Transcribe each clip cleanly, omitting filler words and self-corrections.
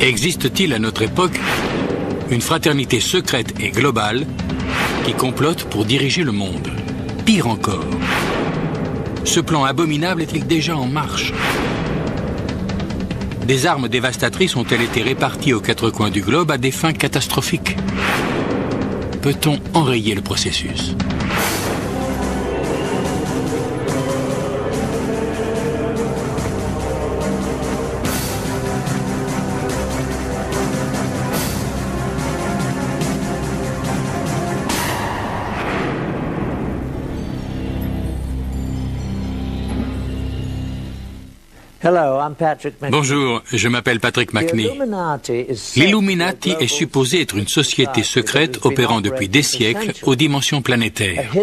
Existe-t-il à notre époque une fraternité secrète et globale qui complote pour diriger le monde? Pire encore, ce plan abominable est-il déjà en marche? Des armes dévastatrices ont-elles été réparties aux quatre coins du globe à des fins catastrophiques? Peut-on enrayer le processus? Bonjour, je m'appelle Patrick McNee. L'Illuminati est supposé être une société secrète opérant depuis des siècles aux dimensions planétaires.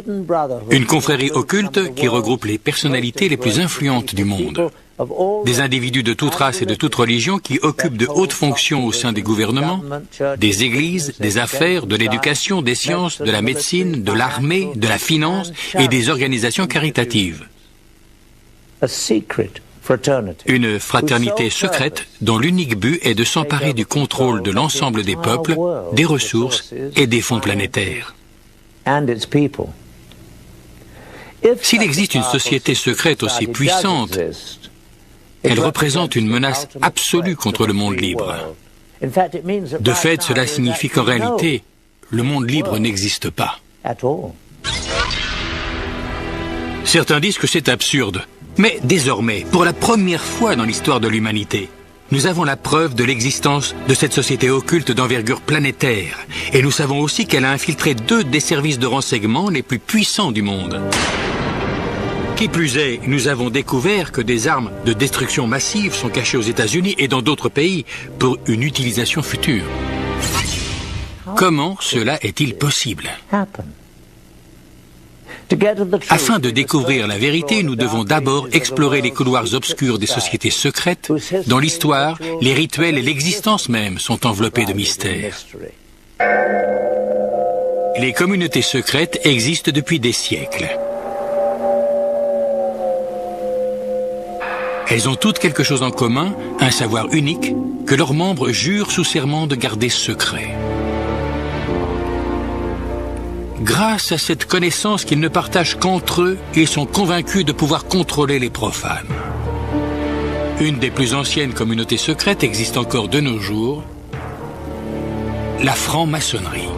Une confrérie occulte qui regroupe les personnalités les plus influentes du monde. Des individus de toute race et de toute religion qui occupent de hautes fonctions au sein des gouvernements, des églises, des affaires, de l'éducation, des sciences, de la médecine, de l'armée, de la finance et des organisations caritatives. Une fraternité secrète dont l'unique but est de s'emparer du contrôle de l'ensemble des peuples, des ressources et des fonds planétaires. S'il existe une société secrète aussi puissante, elle représente une menace absolue contre le monde libre. De fait, cela signifie qu'en réalité, le monde libre n'existe pas. Certains disent que c'est absurde. Mais désormais, pour la première fois dans l'histoire de l'humanité, nous avons la preuve de l'existence de cette société occulte d'envergure planétaire. Et nous savons aussi qu'elle a infiltré 2 des services de renseignement les plus puissants du monde. Qui plus est, nous avons découvert que des armes de destruction massive sont cachées aux États-Unis et dans d'autres pays pour une utilisation future. Comment cela est-il possible ? Afin de découvrir la vérité, nous devons d'abord explorer les couloirs obscurs des sociétés secrètes, dont l'histoire, les rituels et l'existence même sont enveloppés de mystères. Les communautés secrètes existent depuis des siècles. Elles ont toutes quelque chose en commun, un savoir unique, que leurs membres jurent sous serment de garder secret. Grâce à cette connaissance qu'ils ne partagent qu'entre eux, ils sont convaincus de pouvoir contrôler les profanes. Une des plus anciennes communautés secrètes existe encore de nos jours, la franc-maçonnerie.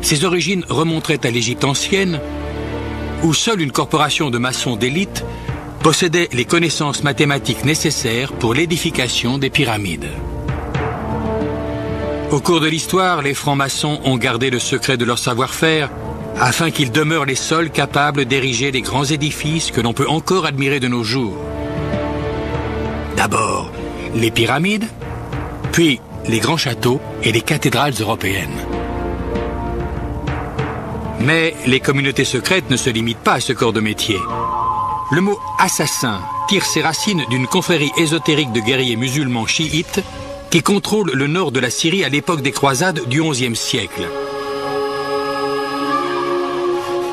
Ses origines remonteraient à l'Égypte ancienne, où seule une corporation de maçons d'élite possédait les connaissances mathématiques nécessaires pour l'édification des pyramides. Au cours de l'histoire, les francs-maçons ont gardé le secret de leur savoir-faire afin qu'ils demeurent les seuls capables d'ériger les grands édifices que l'on peut encore admirer de nos jours. D'abord, les pyramides, puis les grands châteaux et les cathédrales européennes. Mais les communautés secrètes ne se limitent pas à ce corps de métier. Le mot « assassin » tire ses racines d'une confrérie ésotérique de guerriers musulmans chiites qui contrôle le nord de la Syrie à l'époque des croisades du XIe siècle.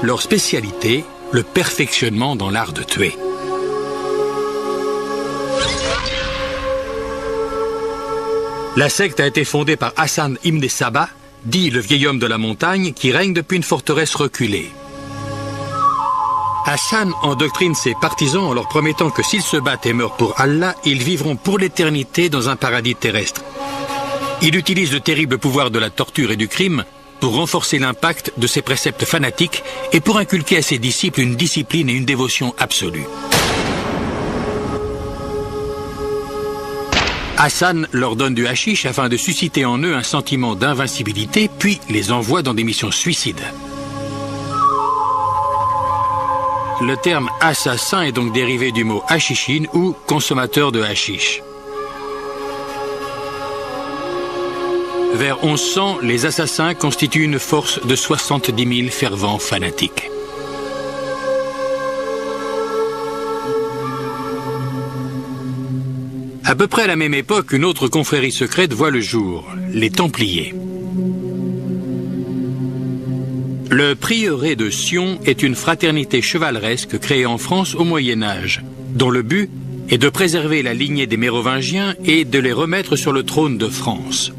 Leur spécialité, le perfectionnement dans l'art de tuer. La secte a été fondée par Hassan ibn Sabah, dit le vieil homme de la montagne, qui règne depuis une forteresse reculée. Hassan endoctrine ses partisans en leur promettant que s'ils se battent et meurent pour Allah, ils vivront pour l'éternité dans un paradis terrestre. Il utilise le terrible pouvoir de la torture et du crime pour renforcer l'impact de ses préceptes fanatiques et pour inculquer à ses disciples une discipline et une dévotion absolue. Hassan leur donne du hashish afin de susciter en eux un sentiment d'invincibilité, puis les envoie dans des missions suicides. Le terme « assassin » est donc dérivé du mot « hashishin » ou « consommateur de hashish ». Vers 1100, les assassins constituent une force de 70 000 fervents fanatiques. À peu près à la même époque, une autre confrérie secrète voit le jour, les Templiers. Le prieuré de Sion est une fraternité chevaleresque créée en France au Moyen-Âge, dont le but est de préserver la lignée des Mérovingiens et de les remettre sur le trône de France.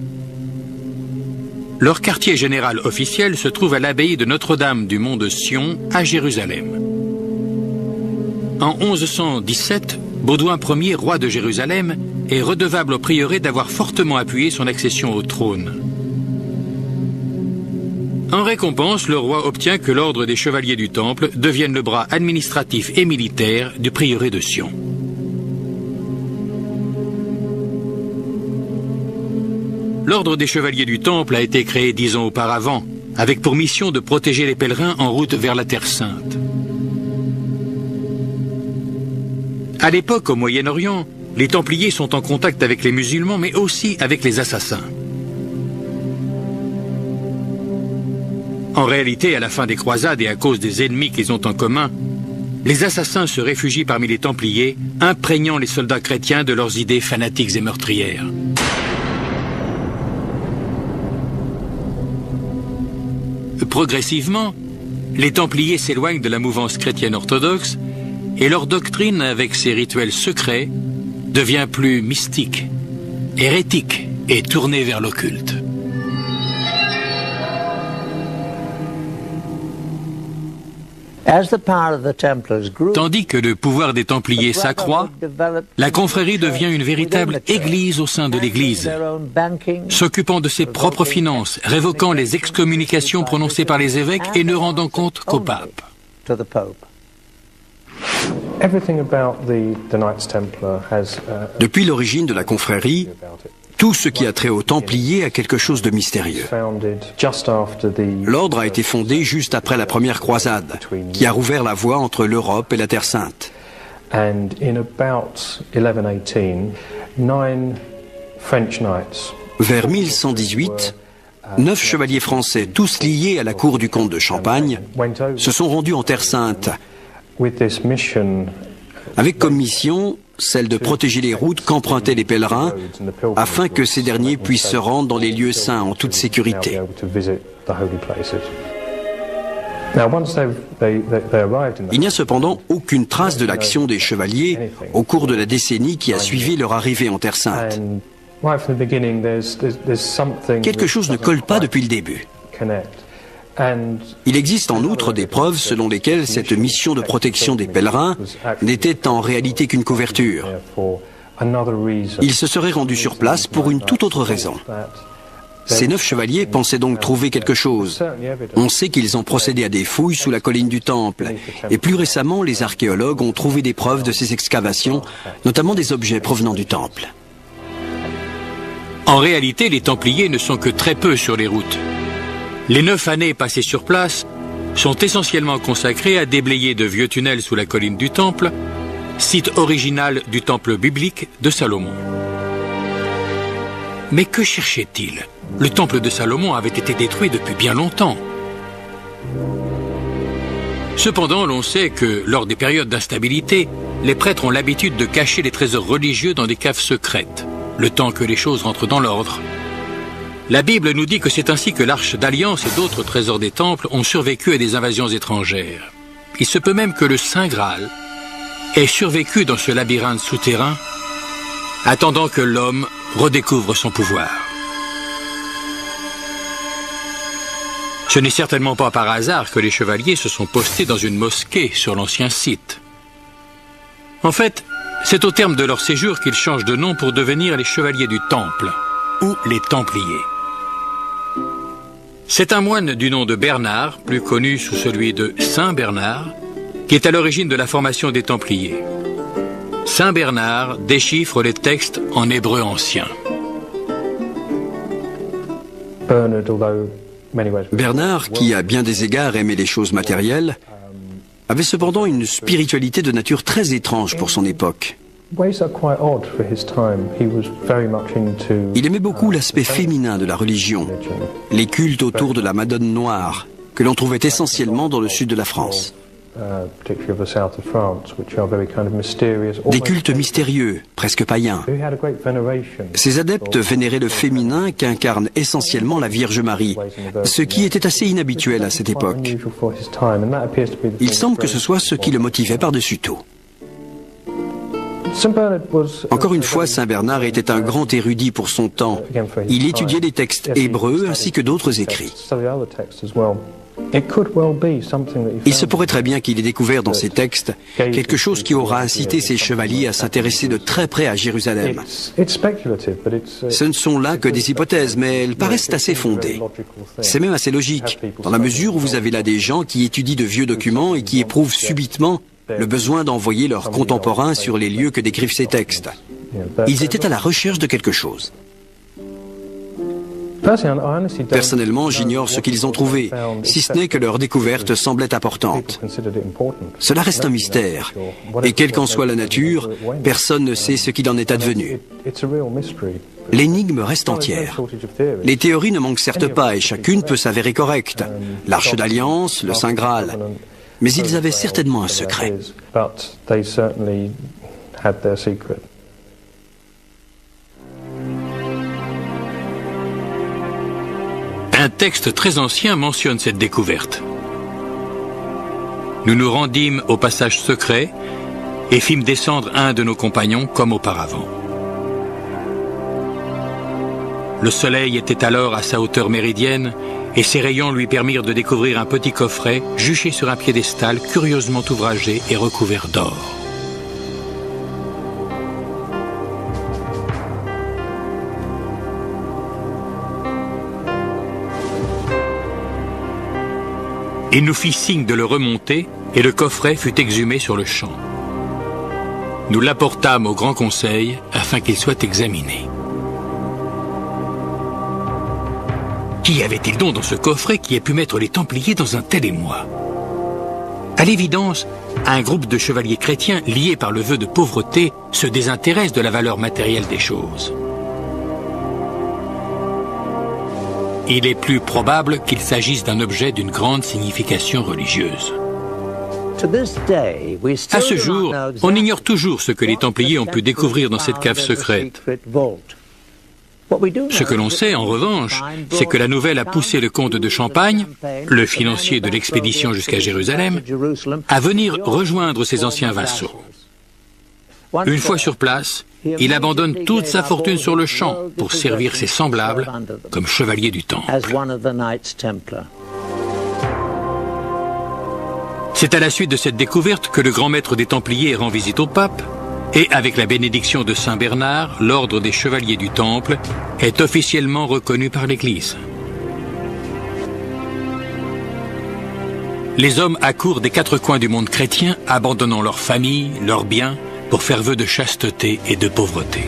Leur quartier général officiel se trouve à l'abbaye de Notre-Dame du Mont de Sion à Jérusalem. En 1117, Baudouin Ier, roi de Jérusalem, est redevable au prieuré d'avoir fortement appuyé son accession au trône. En récompense, le roi obtient que l'ordre des chevaliers du Temple devienne le bras administratif et militaire du prieuré de Sion. L'ordre des chevaliers du Temple a été créé 10 ans auparavant, avec pour mission de protéger les pèlerins en route vers la Terre Sainte. À l'époque, au Moyen-Orient, les Templiers sont en contact avec les musulmans, mais aussi avec les assassins. En réalité, à la fin des croisades et à cause des ennemis qu'ils ont en commun, les assassins se réfugient parmi les Templiers, imprégnant les soldats chrétiens de leurs idées fanatiques et meurtrières. Progressivement, les Templiers s'éloignent de la mouvance chrétienne orthodoxe et leur doctrine, avec ses rituels secrets, devient plus mystique, hérétique et tournée vers l'occulte. Tandis que le pouvoir des Templiers s'accroît, la confrérie devient une véritable église au sein de l'église, s'occupant de ses propres finances, révoquant les excommunications prononcées par les évêques et ne rendant compte qu'au pape. Depuis l'origine de la confrérie, tout ce qui a trait aux Templiers a quelque chose de mystérieux. L'ordre a été fondé juste après la première croisade, qui a rouvert la voie entre l'Europe et la Terre Sainte. Vers 1118, 9 chevaliers français, tous liés à la cour du comte de Champagne, se sont rendus en Terre Sainte, avec comme mission celle de protéger les routes qu'empruntaient les pèlerins, afin que ces derniers puissent se rendre dans les lieux saints en toute sécurité. Il n'y a cependant aucune trace de l'action des chevaliers au cours de la décennie qui a suivi leur arrivée en Terre Sainte. Quelque chose ne colle pas depuis le début. Il existe en outre des preuves selon lesquelles cette mission de protection des pèlerins n'était en réalité qu'une couverture. Ils se seraient rendus sur place pour une toute autre raison. Ces 9 chevaliers pensaient donc trouver quelque chose. On sait qu'ils ont procédé à des fouilles sous la colline du Temple, et plus récemment, les archéologues ont trouvé des preuves de ces excavations, notamment des objets provenant du Temple. En réalité, les Templiers ne sont que très peu sur les routes. Les 9 années passées sur place sont essentiellement consacrées à déblayer de vieux tunnels sous la colline du Temple, site original du temple biblique de Salomon. Mais que cherchait-il? Le temple de Salomon avait été détruit depuis bien longtemps. Cependant, l'on sait que, lors des périodes d'instabilité, les prêtres ont l'habitude de cacher les trésors religieux dans des caves secrètes, le temps que les choses rentrent dans l'ordre. La Bible nous dit que c'est ainsi que l'Arche d'Alliance et d'autres trésors des temples ont survécu à des invasions étrangères. Il se peut même que le Saint Graal ait survécu dans ce labyrinthe souterrain, attendant que l'homme redécouvre son pouvoir. Ce n'est certainement pas par hasard que les chevaliers se sont postés dans une mosquée sur l'ancien site. En fait, c'est au terme de leur séjour qu'ils changent de nom pour devenir les chevaliers du Temple, ou les Templiers. C'est un moine du nom de Bernard, plus connu sous celui de Saint Bernard, qui est à l'origine de la formation des Templiers. Saint Bernard déchiffre les textes en hébreu ancien. Bernard, qui à bien des égards aimait les choses matérielles, avait cependant une spiritualité de nature très étrange pour son époque. Il aimait beaucoup l'aspect féminin de la religion, les cultes autour de la Madone noire, que l'on trouvait essentiellement dans le sud de la France. Des cultes mystérieux, presque païens. Ces adeptes vénéraient le féminin qu'incarne essentiellement la Vierge Marie, ce qui était assez inhabituel à cette époque. Il semble que ce soit ce qui le motivait par-dessus tout. Encore une fois, Saint Bernard était un grand érudit pour son temps. Il étudiait les textes hébreux ainsi que d'autres écrits. Il se pourrait très bien qu'il ait découvert dans ces textes quelque chose qui aura incité ses chevaliers à s'intéresser de très près à Jérusalem. Ce ne sont là que des hypothèses, mais elles paraissent assez fondées. C'est même assez logique, dans la mesure où vous avez là des gens qui étudient de vieux documents et qui éprouvent subitement le besoin d'envoyer leurs contemporains sur les lieux que décrivent ces textes. Ils étaient à la recherche de quelque chose. Personnellement, j'ignore ce qu'ils ont trouvé, si ce n'est que leur découverte semblait importante. Cela reste un mystère, et quelle qu'en soit la nature, personne ne sait ce qu'il en est advenu. L'énigme reste entière. Les théories ne manquent certes pas, et chacune peut s'avérer correcte. L'Arche d'Alliance, le Saint Graal. Mais ils avaient certainement un secret. Un texte très ancien mentionne cette découverte. Nous nous rendîmes au passage secret et fîmes descendre un de nos compagnons comme auparavant. Le soleil était alors à sa hauteur méridienne et ses rayons lui permirent de découvrir un petit coffret juché sur un piédestal curieusement ouvragé et recouvert d'or. Il nous fit signe de le remonter et le coffret fut exhumé sur le champ. Nous l'apportâmes au Grand Conseil afin qu'il soit examiné. Qui avait-il donc dans ce coffret qui ait pu mettre les Templiers dans un tel émoi? À l'évidence, un groupe de chevaliers chrétiens liés par le vœu de pauvreté se désintéresse de la valeur matérielle des choses. Il est plus probable qu'il s'agisse d'un objet d'une grande signification religieuse. À ce jour, on ignore toujours ce que les Templiers ont pu découvrir dans cette cave secrète. Ce que l'on sait, en revanche, c'est que la nouvelle a poussé le comte de Champagne, le financier de l'expédition jusqu'à Jérusalem, à venir rejoindre ses anciens vassaux. Une fois sur place, il abandonne toute sa fortune sur le champ pour servir ses semblables comme chevalier du Temple. C'est à la suite de cette découverte que le grand maître des Templiers rend visite au pape et, avec la bénédiction de Saint Bernard, l'ordre des chevaliers du Temple est officiellement reconnu par l'Église. Les hommes accourent des quatre coins du monde chrétien, abandonnant leur famille, leurs biens, pour faire vœu de chasteté et de pauvreté.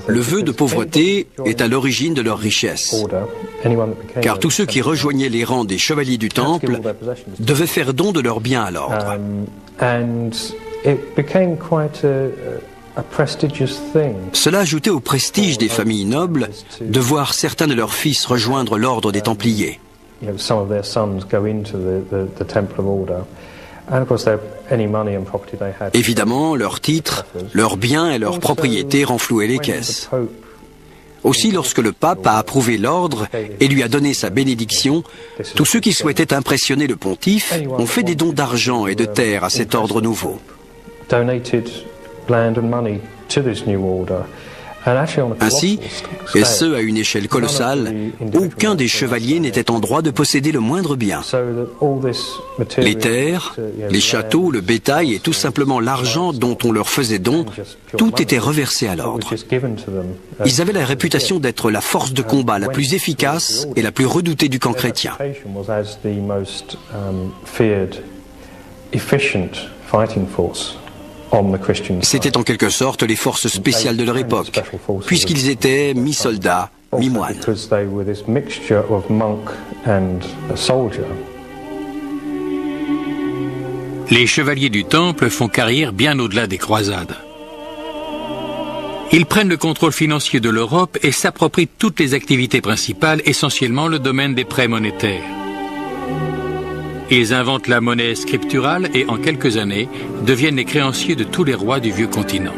Le vœu de pauvreté est à l'origine de leur richesse, car tous ceux qui rejoignaient les rangs des chevaliers du Temple devaient faire don de leurs biens à l'ordre. Cela ajoutait au prestige des familles nobles de voir certains de leurs fils rejoindre l'ordre des Templiers. Évidemment, leurs titres, leurs biens et leurs propriétés renflouaient les caisses. Aussi, lorsque le pape a approuvé l'ordre et lui a donné sa bénédiction, tous ceux qui souhaitaient impressionner le pontife ont fait des dons d'argent et de terre à cet ordre nouveau. Ainsi, et ce à une échelle colossale, aucun des chevaliers n'était en droit de posséder le moindre bien. Les terres, les châteaux, le bétail et tout simplement l'argent dont on leur faisait don, tout était reversé à l'ordre. Ils avaient la réputation d'être la force de combat la plus efficace et la plus redoutée du camp chrétien. C'était en quelque sorte les forces spéciales de leur époque, puisqu'ils étaient mi-soldats, mi-moines. Les chevaliers du Temple font carrière bien au-delà des croisades. Ils prennent le contrôle financier de l'Europe et s'approprient toutes les activités principales, essentiellement le domaine des prêts monétaires. Ils inventent la monnaie scripturale et, en quelques années, deviennent les créanciers de tous les rois du vieux continent.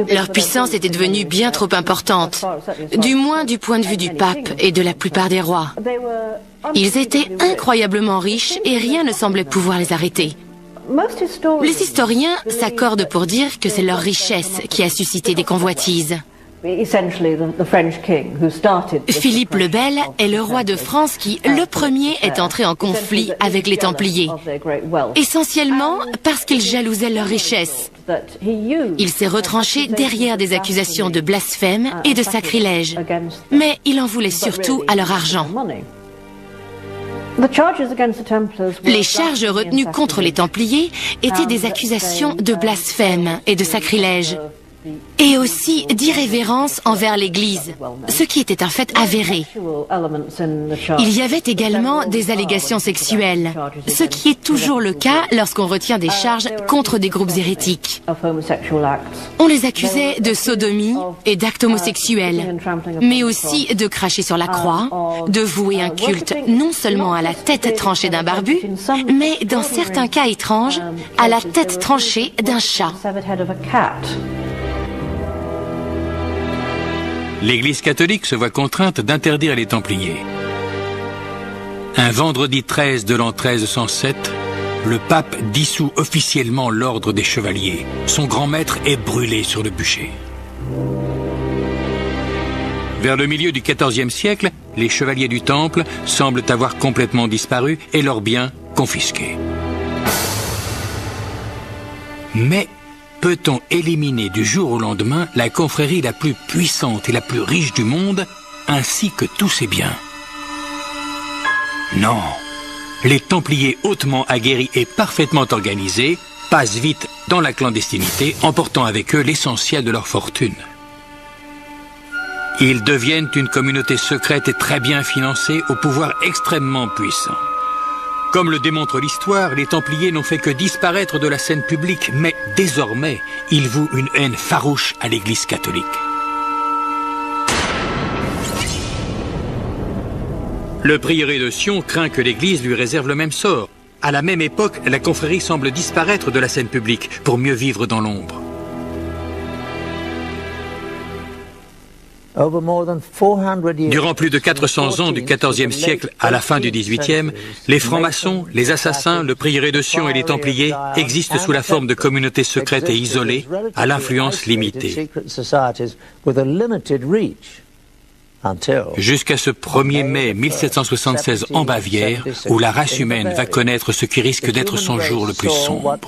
Leur puissance était devenue bien trop importante, du moins du point de vue du pape et de la plupart des rois. Ils étaient incroyablement riches et rien ne semblait pouvoir les arrêter. Les historiens s'accordent pour dire que c'est leur richesse qui a suscité des convoitises. Philippe le Bel est le roi de France qui, le premier, est entré en conflit avec les Templiers, essentiellement parce qu'ils jalousait leur richesse. Il s'est retranché derrière des accusations de blasphème et de sacrilège, mais il en voulait surtout à leur argent. Les charges retenues contre les Templiers étaient des accusations de blasphème et de sacrilège, et aussi d'irrévérence envers l'Église, ce qui était un fait avéré. Il y avait également des allégations sexuelles, ce qui est toujours le cas lorsqu'on retient des charges contre des groupes hérétiques. On les accusait de sodomie et d'actes homosexuels, mais aussi de cracher sur la croix, de vouer un culte non seulement à la tête tranchée d'un barbu, mais dans certains cas étranges, à la tête tranchée d'un chat. L'Église catholique se voit contrainte d'interdire les Templiers. Un vendredi 13 de l'an 1307, le pape dissout officiellement l'ordre des chevaliers. Son grand maître est brûlé sur le bûcher. Vers le milieu du XIVe siècle, les chevaliers du Temple semblent avoir complètement disparu et leurs biens confisqués. Mais peut-on éliminer du jour au lendemain la confrérie la plus puissante et la plus riche du monde, ainsi que tous ses biens? Non. Les Templiers hautement aguerris et parfaitement organisés passent vite dans la clandestinité, emportant avec eux l'essentiel de leur fortune. Ils deviennent une communauté secrète et très bien financée, au pouvoir extrêmement puissant. Comme le démontre l'histoire, les Templiers n'ont fait que disparaître de la scène publique, mais désormais, ils vouent une haine farouche à l'Église catholique. Le prieuré de Sion craint que l'Église lui réserve le même sort. À la même époque, la confrérie semble disparaître de la scène publique pour mieux vivre dans l'ombre. Durant plus de 400 ans du XIVe siècle à la fin du XVIIIe, les francs-maçons, les assassins, le prieuré de Sion et les Templiers existent sous la forme de communautés secrètes et isolées, à l'influence limitée. Jusqu'à ce 1er mai 1776 en Bavière, où la race humaine va connaître ce qui risque d'être son jour le plus sombre.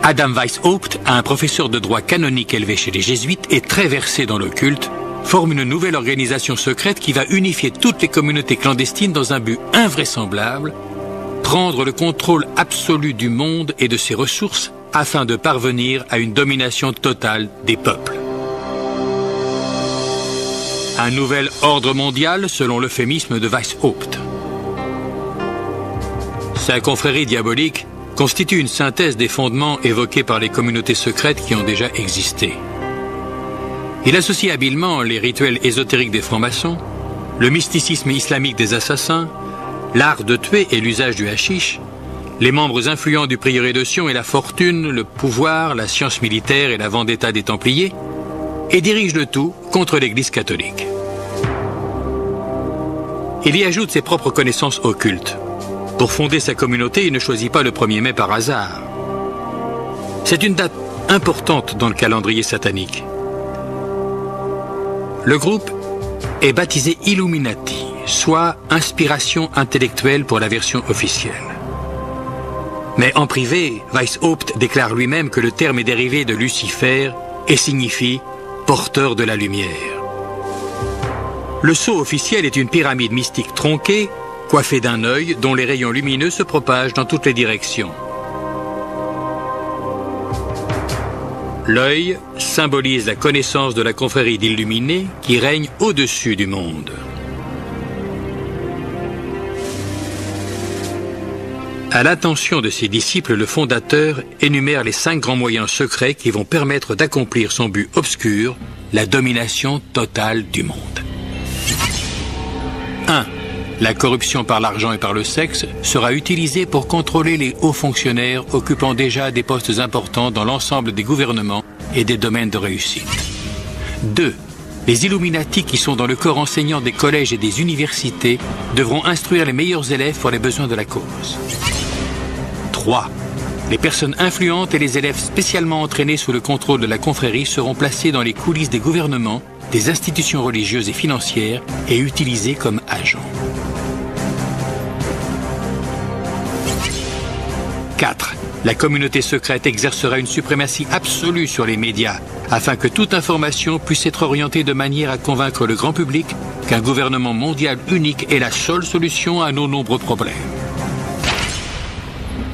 Adam Weishaupt, un professeur de droit canonique élevé chez les jésuites et très versé dans l'occulte, forme une nouvelle organisation secrète qui va unifier toutes les communautés clandestines dans un but invraisemblable, prendre le contrôle absolu du monde et de ses ressources afin de parvenir à une domination totale des peuples. Un nouvel ordre mondial selon l'euphémisme de Weishaupt. Sa confrérie diabolique constitue une synthèse des fondements évoqués par les communautés secrètes qui ont déjà existé. Il associe habilement les rituels ésotériques des francs-maçons, le mysticisme islamique des assassins, l'art de tuer et l'usage du hashish, les membres influents du prieuré de Sion et la fortune, le pouvoir, la science militaire et la vendetta des Templiers, et dirige le tout contre l'Église catholique. Il y ajoute ses propres connaissances occultes. Pour fonder sa communauté, il ne choisit pas le 1er mai par hasard. C'est une date importante dans le calendrier satanique. Le groupe est baptisé Illuminati, soit inspiration intellectuelle pour la version officielle. Mais en privé, Weishaupt déclare lui-même que le terme est dérivé de Lucifer et signifie « porteur de la lumière ». Le sceau officiel est une pyramide mystique tronquée, coiffée d'un œil dont les rayons lumineux se propagent dans toutes les directions. L'œil symbolise la connaissance de la confrérie d'illuminés qui règne au-dessus du monde. À l'attention de ses disciples, le fondateur énumère les 5 grands moyens secrets qui vont permettre d'accomplir son but obscur, la domination totale du monde. 1. La corruption par l'argent et par le sexe sera utilisée pour contrôler les hauts fonctionnaires occupant déjà des postes importants dans l'ensemble des gouvernements et des domaines de réussite. 2. Les Illuminati qui sont dans le corps enseignant des collèges et des universités devront instruire les meilleurs élèves pour les besoins de la cause. 3. Les personnes influentes et les élèves spécialement entraînés sous le contrôle de la confrérie seront placés dans les coulisses des gouvernements, des institutions religieuses et financières et utilisés comme agents. 4. La communauté secrète exercera une suprématie absolue sur les médias afin que toute information puisse être orientée de manière à convaincre le grand public qu'un gouvernement mondial unique est la seule solution à nos nombreux problèmes.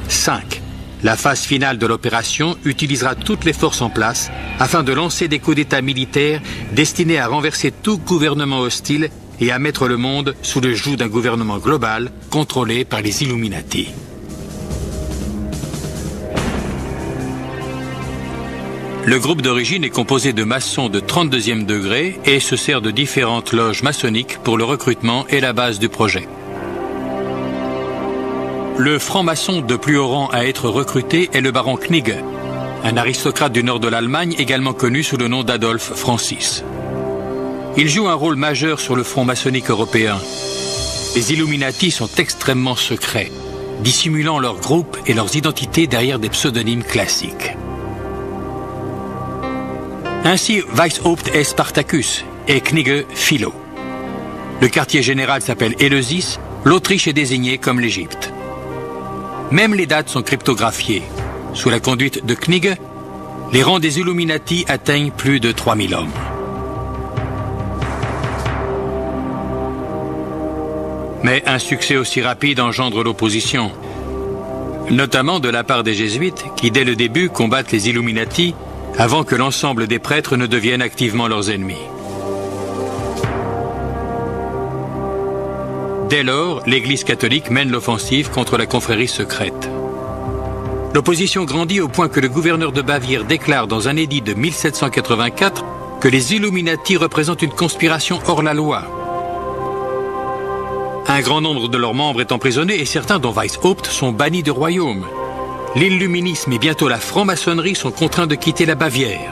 5. La phase finale de l'opération utilisera toutes les forces en place afin de lancer des coups d'État militaires destinés à renverser tout gouvernement hostile et à mettre le monde sous le joug d'un gouvernement global contrôlé par les Illuminati. Le groupe d'origine est composé de maçons de 32e degré et se sert de différentes loges maçonniques pour le recrutement et la base du projet. Le franc-maçon de plus haut rang à être recruté est le baron Knigge, un aristocrate du nord de l'Allemagne également connu sous le nom d'Adolf Francis. Il joue un rôle majeur sur le front maçonnique européen. Les Illuminati sont extrêmement secrets, dissimulant leurs groupes et leurs identités derrière des pseudonymes classiques. Ainsi, Weishaupt est Spartacus et Knigge Philo. Le quartier général s'appelle Éleusis, l'Autriche est désignée comme l'Égypte. Même les dates sont cryptographiées. Sous la conduite de Knigge, les rangs des Illuminati atteignent plus de 3000 hommes. Mais un succès aussi rapide engendre l'opposition, notamment de la part des jésuites qui, dès le début, combattent les Illuminati avant que l'ensemble des prêtres ne deviennent activement leurs ennemis. Dès lors, l'Église catholique mène l'offensive contre la confrérie secrète. L'opposition grandit au point que le gouverneur de Bavière déclare dans un édit de 1784 que les Illuminati représentent une conspiration hors la loi. Un grand nombre de leurs membres est emprisonné et certains, dont Weishaupt, sont bannis du royaume. L'illuminisme et bientôt la franc-maçonnerie sont contraints de quitter la Bavière.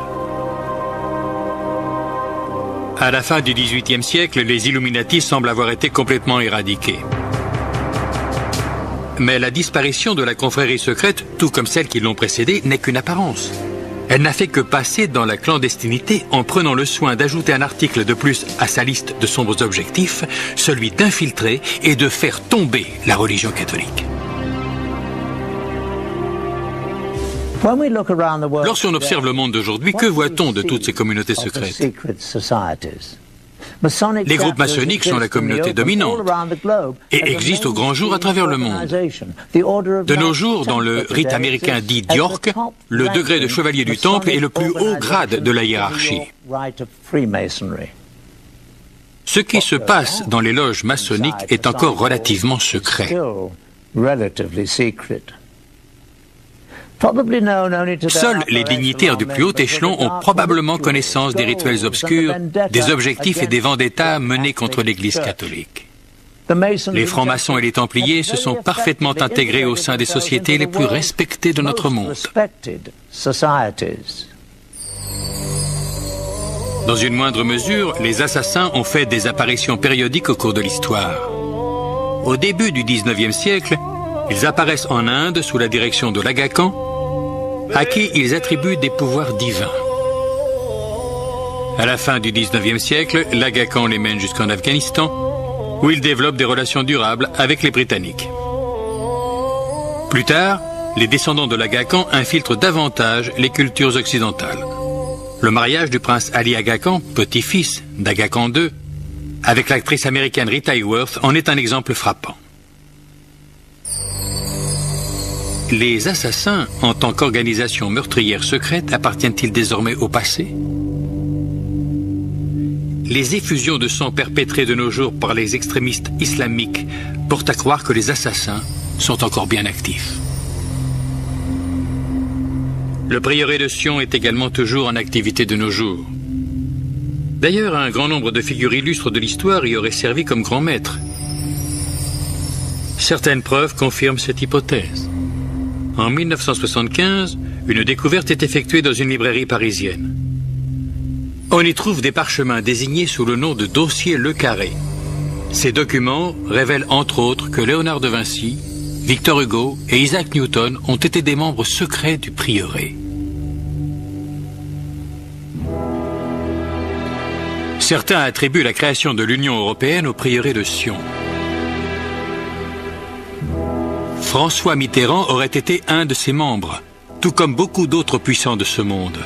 À la fin du XVIIIe siècle, les Illuminati semblent avoir été complètement éradiqués. Mais la disparition de la confrérie secrète, tout comme celle qui l'ont précédée, n'est qu'une apparence. Elle n'a fait que passer dans la clandestinité en prenant le soin d'ajouter un article de plus à sa liste de sombres objectifs, celui d'infiltrer et de faire tomber la religion catholique. Lorsqu'on observe le monde d'aujourd'hui, que voit-on de toutes ces communautés secrètes? Les groupes maçonniques sont la communauté dominante et existent au grand jour à travers le monde. De nos jours, dans le rite américain dit d'York, le degré de chevalier du temple est le plus haut grade de la hiérarchie. Ce qui se passe dans les loges maçonniques est encore relativement secret. Seuls les dignitaires du plus haut échelon ont probablement connaissance des rituels obscurs, des objectifs et des vendettas menés contre l'Église catholique. Les francs-maçons et les templiers se sont parfaitement intégrés au sein des sociétés les plus respectées de notre monde. Dans une moindre mesure, les assassins ont fait des apparitions périodiques au cours de l'histoire. Au début du XIXe siècle, ils apparaissent en Inde sous la direction de l'Aga Khan, à qui ils attribuent des pouvoirs divins. À la fin du XIXe siècle, l'Aga Khan les mène jusqu'en Afghanistan, où ils développent des relations durables avec les Britanniques. Plus tard, les descendants de l'Aga Khan infiltrent davantage les cultures occidentales. Le mariage du prince Ali Aga Khan, petit-fils d'Aga Khan II, avec l'actrice américaine Rita Hayworth en est un exemple frappant. Les assassins, en tant qu'organisation meurtrière secrète, appartiennent-ils désormais au passé? Les effusions de sang perpétrées de nos jours par les extrémistes islamiques portent à croire que les assassins sont encore bien actifs. Le prieuré de Sion est également toujours en activité de nos jours. D'ailleurs, un grand nombre de figures illustres de l'histoire y auraient servi comme grand maître. Certaines preuves confirment cette hypothèse. En 1975, une découverte est effectuée dans une librairie parisienne. On y trouve des parchemins désignés sous le nom de dossier Le Carré. Ces documents révèlent entre autres que Léonard de Vinci, Victor Hugo et Isaac Newton ont été des membres secrets du prieuré. Certains attribuent la création de l'Union européenne au prieuré de Sion. François Mitterrand aurait été un de ses membres, tout comme beaucoup d'autres puissants de ce monde.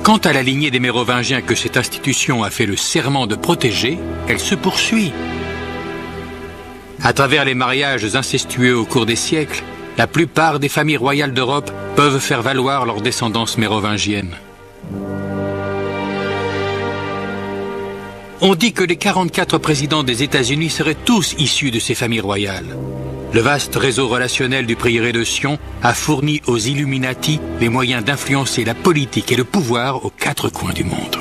Quant à la lignée des Mérovingiens que cette institution a fait le serment de protéger, elle se poursuit. À travers les mariages incestueux au cours des siècles, la plupart des familles royales d'Europe peuvent faire valoir leur descendance mérovingienne. On dit que les 44 présidents des États-Unis seraient tous issus de ces familles royales. Le vaste réseau relationnel du prieuré de Sion a fourni aux Illuminati les moyens d'influencer la politique et le pouvoir aux 4 coins du monde.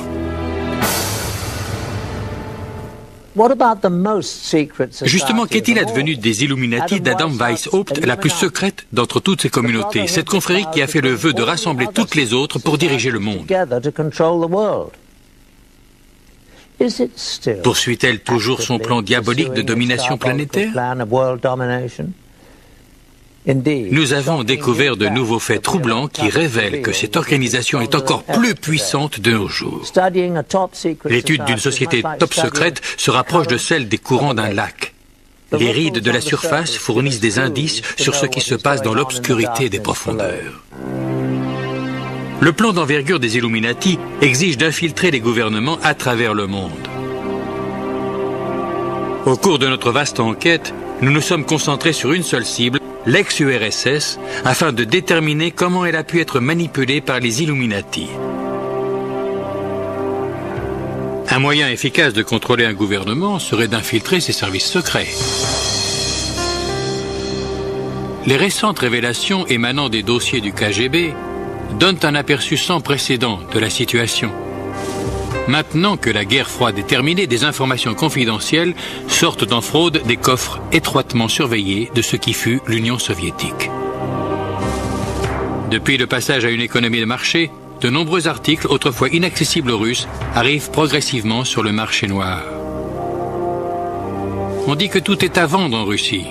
Justement, qu'est-il advenu des Illuminati d'Adam Weishaupt, la plus secrète d'entre toutes ces communautés, cette confrérie qui a fait le vœu de rassembler toutes les autres pour diriger le monde? Poursuit-elle toujours son plan diabolique de domination planétaire? Nous avons découvert de nouveaux faits troublants qui révèlent que cette organisation est encore plus puissante de nos jours. L'étude d'une société top secrète se rapproche de celle des courants d'un lac. Les rides de la surface fournissent des indices sur ce qui se passe dans l'obscurité des profondeurs. Le plan d'envergure des Illuminati exige d'infiltrer les gouvernements à travers le monde. Au cours de notre vaste enquête, nous nous sommes concentrés sur une seule cible, l'ex-URSS, afin de déterminer comment elle a pu être manipulée par les Illuminati. Un moyen efficace de contrôler un gouvernement serait d'infiltrer ses services secrets. Les récentes révélations émanant des dossiers du KGB donnent un aperçu sans précédent de la situation. Maintenant que la guerre froide est terminée, des informations confidentielles sortent en fraude des coffres étroitement surveillés de ce qui fut l'Union soviétique. Depuis le passage à une économie de marché, de nombreux articles autrefois inaccessibles aux Russes arrivent progressivement sur le marché noir. On dit que tout est à vendre en Russie,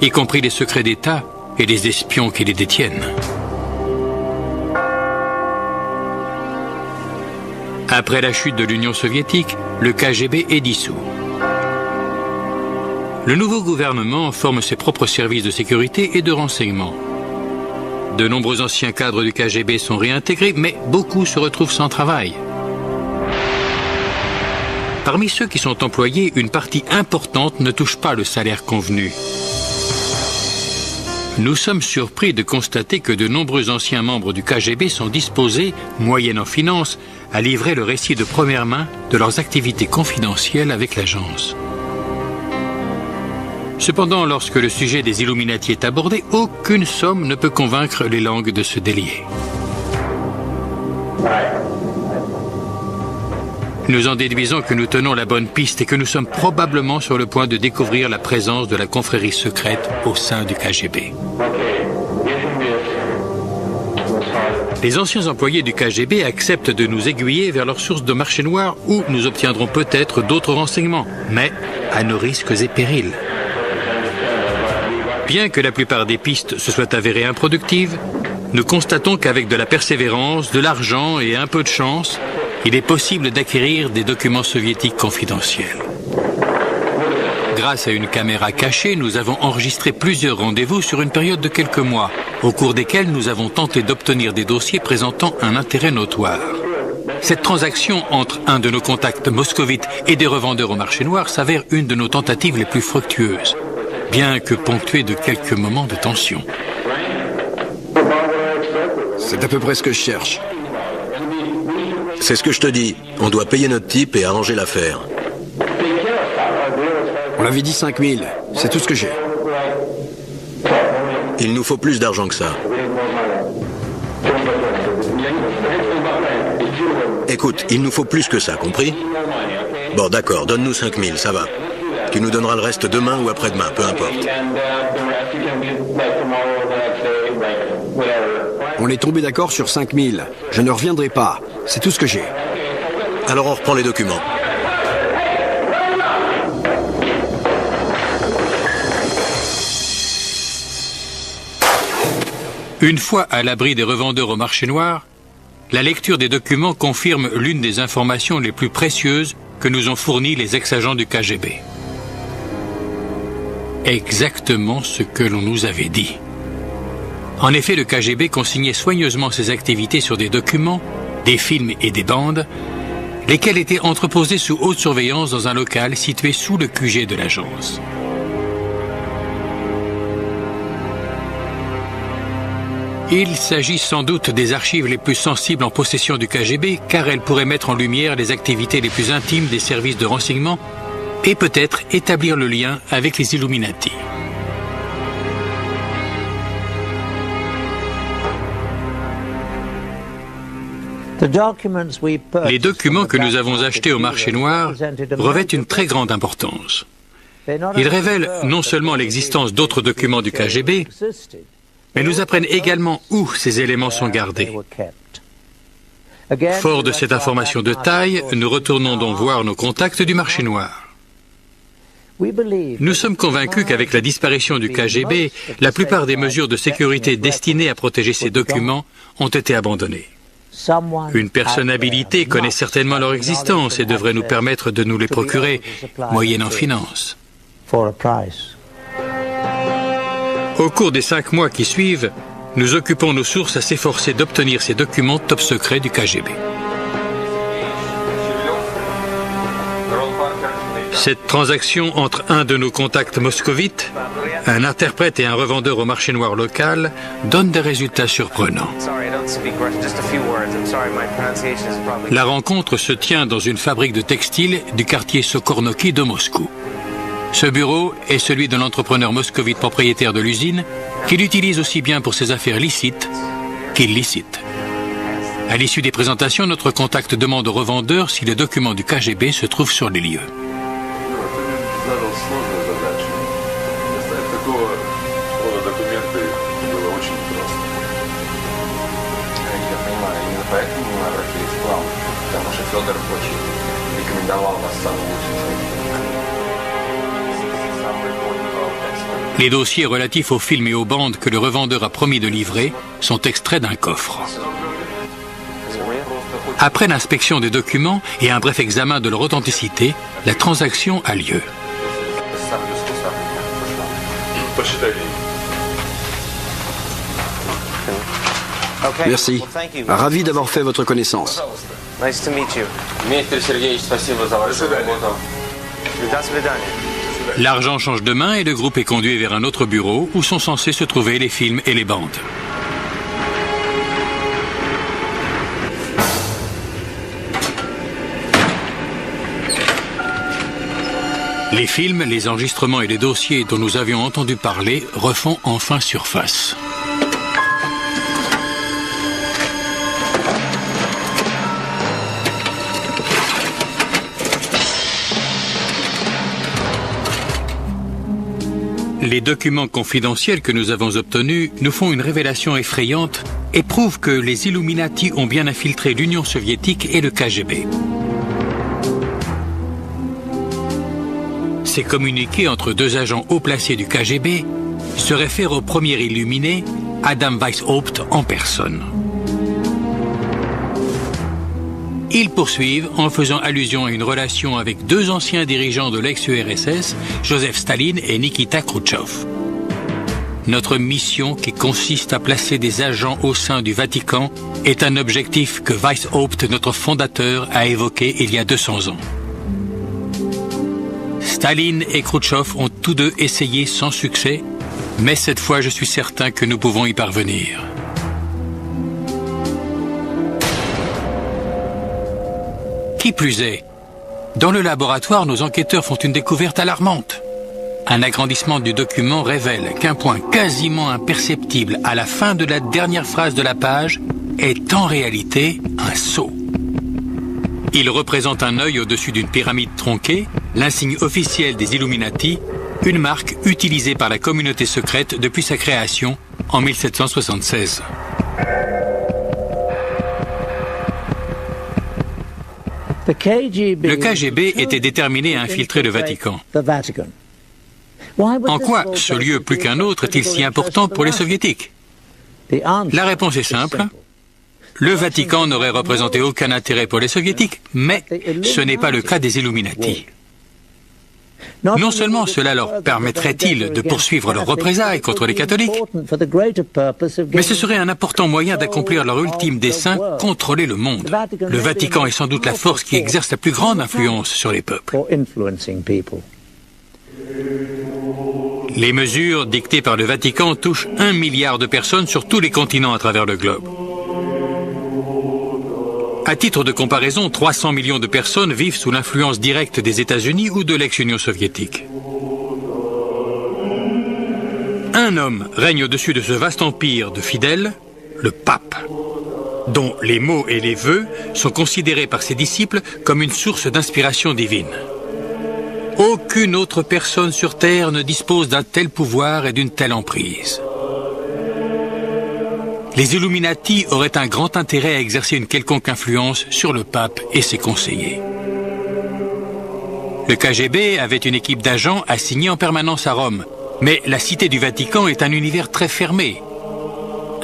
y compris les secrets d'État et les espions qui les détiennent. Après la chute de l'Union soviétique, le KGB est dissous. Le nouveau gouvernement forme ses propres services de sécurité et de renseignement. De nombreux anciens cadres du KGB sont réintégrés, mais beaucoup se retrouvent sans travail. Parmi ceux qui sont employés, une partie importante ne touche pas le salaire convenu. Nous sommes surpris de constater que de nombreux anciens membres du KGB sont disposés, moyennant finances, à livrer le récit de première main de leurs activités confidentielles avec l'agence. Cependant, lorsque le sujet des Illuminati est abordé, aucune somme ne peut convaincre les langues de se délier. Nous en déduisons que nous tenons la bonne piste et que nous sommes probablement sur le point de découvrir la présence de la confrérie secrète au sein du KGB. Les anciens employés du KGB acceptent de nous aiguiller vers leur source de marché noir où nous obtiendrons peut-être d'autres renseignements, mais à nos risques et périls. Bien que la plupart des pistes se soient avérées improductives, nous constatons qu'avec de la persévérance, de l'argent et un peu de chance, il est possible d'acquérir des documents soviétiques confidentiels. Grâce à une caméra cachée, nous avons enregistré plusieurs rendez-vous sur une période de quelques mois, au cours desquels nous avons tenté d'obtenir des dossiers présentant un intérêt notoire. Cette transaction entre un de nos contacts moscovites et des revendeurs au marché noir s'avère une de nos tentatives les plus fructueuses, bien que ponctuée de quelques moments de tension. C'est à peu près ce que je cherche. C'est ce que je te dis. On doit payer notre type et arranger l'affaire. On l'avait dit 5 000, c'est tout ce que j'ai. Il nous faut plus d'argent que ça. Écoute, il nous faut plus que ça, compris? Bon, d'accord, donne-nous 5 000, ça va. Tu nous donneras le reste demain ou après-demain, peu importe. On est tombé d'accord sur 5000. Je ne reviendrai pas. C'est tout ce que j'ai. Alors on reprend les documents. Une fois à l'abri des revendeurs au marché noir, la lecture des documents confirme l'une des informations les plus précieuses que nous ont fournies les ex-agents du KGB. Exactement ce que l'on nous avait dit. En effet, le KGB consignait soigneusement ses activités sur des documents, des films et des bandes, lesquels étaient entreposés sous haute surveillance dans un local situé sous le QG de l'agence. Il s'agit sans doute des archives les plus sensibles en possession du KGB, car elles pourraient mettre en lumière les activités les plus intimes des services de renseignement et peut-être établir le lien avec les Illuminati. Les documents que nous avons achetés au marché noir revêtent une très grande importance. Ils révèlent non seulement l'existence d'autres documents du KGB, mais nous apprennent également où ces éléments sont gardés. Fort de cette information de taille, nous retournons donc voir nos contacts du marché noir. Nous sommes convaincus qu'avec la disparition du KGB, la plupart des mesures de sécurité destinées à protéger ces documents ont été abandonnées. Une personne habilitée connaît certainement leur existence et devrait nous permettre de nous les procurer, moyennant finance. Au cours des 5 mois qui suivent, nous occupons nos sources à s'efforcer d'obtenir ces documents top secrets du KGB. Cette transaction entre un de nos contacts moscovites, un interprète et un revendeur au marché noir local, donne des résultats surprenants. La rencontre se tient dans une fabrique de textiles du quartier Sokornoki de Moscou. Ce bureau est celui de l'entrepreneur moscovite propriétaire de l'usine, qui l'utilise aussi bien pour ses affaires licites qu'illicites. À l'issue des présentations, notre contact demande au revendeur si les documents du KGB se trouvent sur les lieux. Les dossiers relatifs aux films et aux bandes que le revendeur a promis de livrer sont extraits d'un coffre. Après l'inspection des documents et un bref examen de leur authenticité, la transaction a lieu. Merci. Ravi d'avoir fait votre connaissance. L'argent change de main et le groupe est conduit vers un autre bureau où sont censés se trouver les films et les bandes. Les films, les enregistrements et les dossiers dont nous avions entendu parler refont enfin surface. Les documents confidentiels que nous avons obtenus nous font une révélation effrayante et prouvent que les Illuminati ont bien infiltré l'Union soviétique et le KGB. Ces communiqués entre deux agents haut placés du KGB se réfèrent au premier illuminé, Adam Weishaupt en personne. Ils poursuivent en faisant allusion à une relation avec deux anciens dirigeants de l'ex-URSS, Joseph Staline et Nikita Khrouchtchev. Notre mission, qui consiste à placer des agents au sein du Vatican, est un objectif que Weishaupt, notre fondateur, a évoqué il y a 200 ans. Staline et Khrouchtchev ont tous deux essayé sans succès, mais cette fois je suis certain que nous pouvons y parvenir. Qui plus est, dans le laboratoire, nos enquêteurs font une découverte alarmante. Un agrandissement du document révèle qu'un point quasiment imperceptible à la fin de la dernière phrase de la page est en réalité un sceau. Il représente un œil au-dessus d'une pyramide tronquée, l'insigne officiel des Illuminati, une marque utilisée par la communauté secrète depuis sa création en 1776. Le KGB était déterminé à infiltrer le Vatican. En quoi ce lieu plus qu'un autre est-il si important pour les soviétiques? La réponse est simple. Le Vatican n'aurait représenté aucun intérêt pour les soviétiques, mais ce n'est pas le cas des Illuminati. Non seulement cela leur permettrait-il de poursuivre leurs représailles contre les catholiques, mais ce serait un important moyen d'accomplir leur ultime dessein, contrôler le monde. Le Vatican est sans doute la force qui exerce la plus grande influence sur les peuples. Les mesures dictées par le Vatican touchent 1 milliard de personnes sur tous les continents à travers le globe. À titre de comparaison, 300 millions de personnes vivent sous l'influence directe des États-Unis ou de l'ex-Union soviétique. Un homme règne au-dessus de ce vaste empire de fidèles, le pape, dont les mots et les vœux sont considérés par ses disciples comme une source d'inspiration divine. Aucune autre personne sur Terre ne dispose d'un tel pouvoir et d'une telle emprise. Les Illuminati auraient un grand intérêt à exercer une quelconque influence sur le pape et ses conseillers. Le KGB avait une équipe d'agents assignés en permanence à Rome, mais la cité du Vatican est un univers très fermé.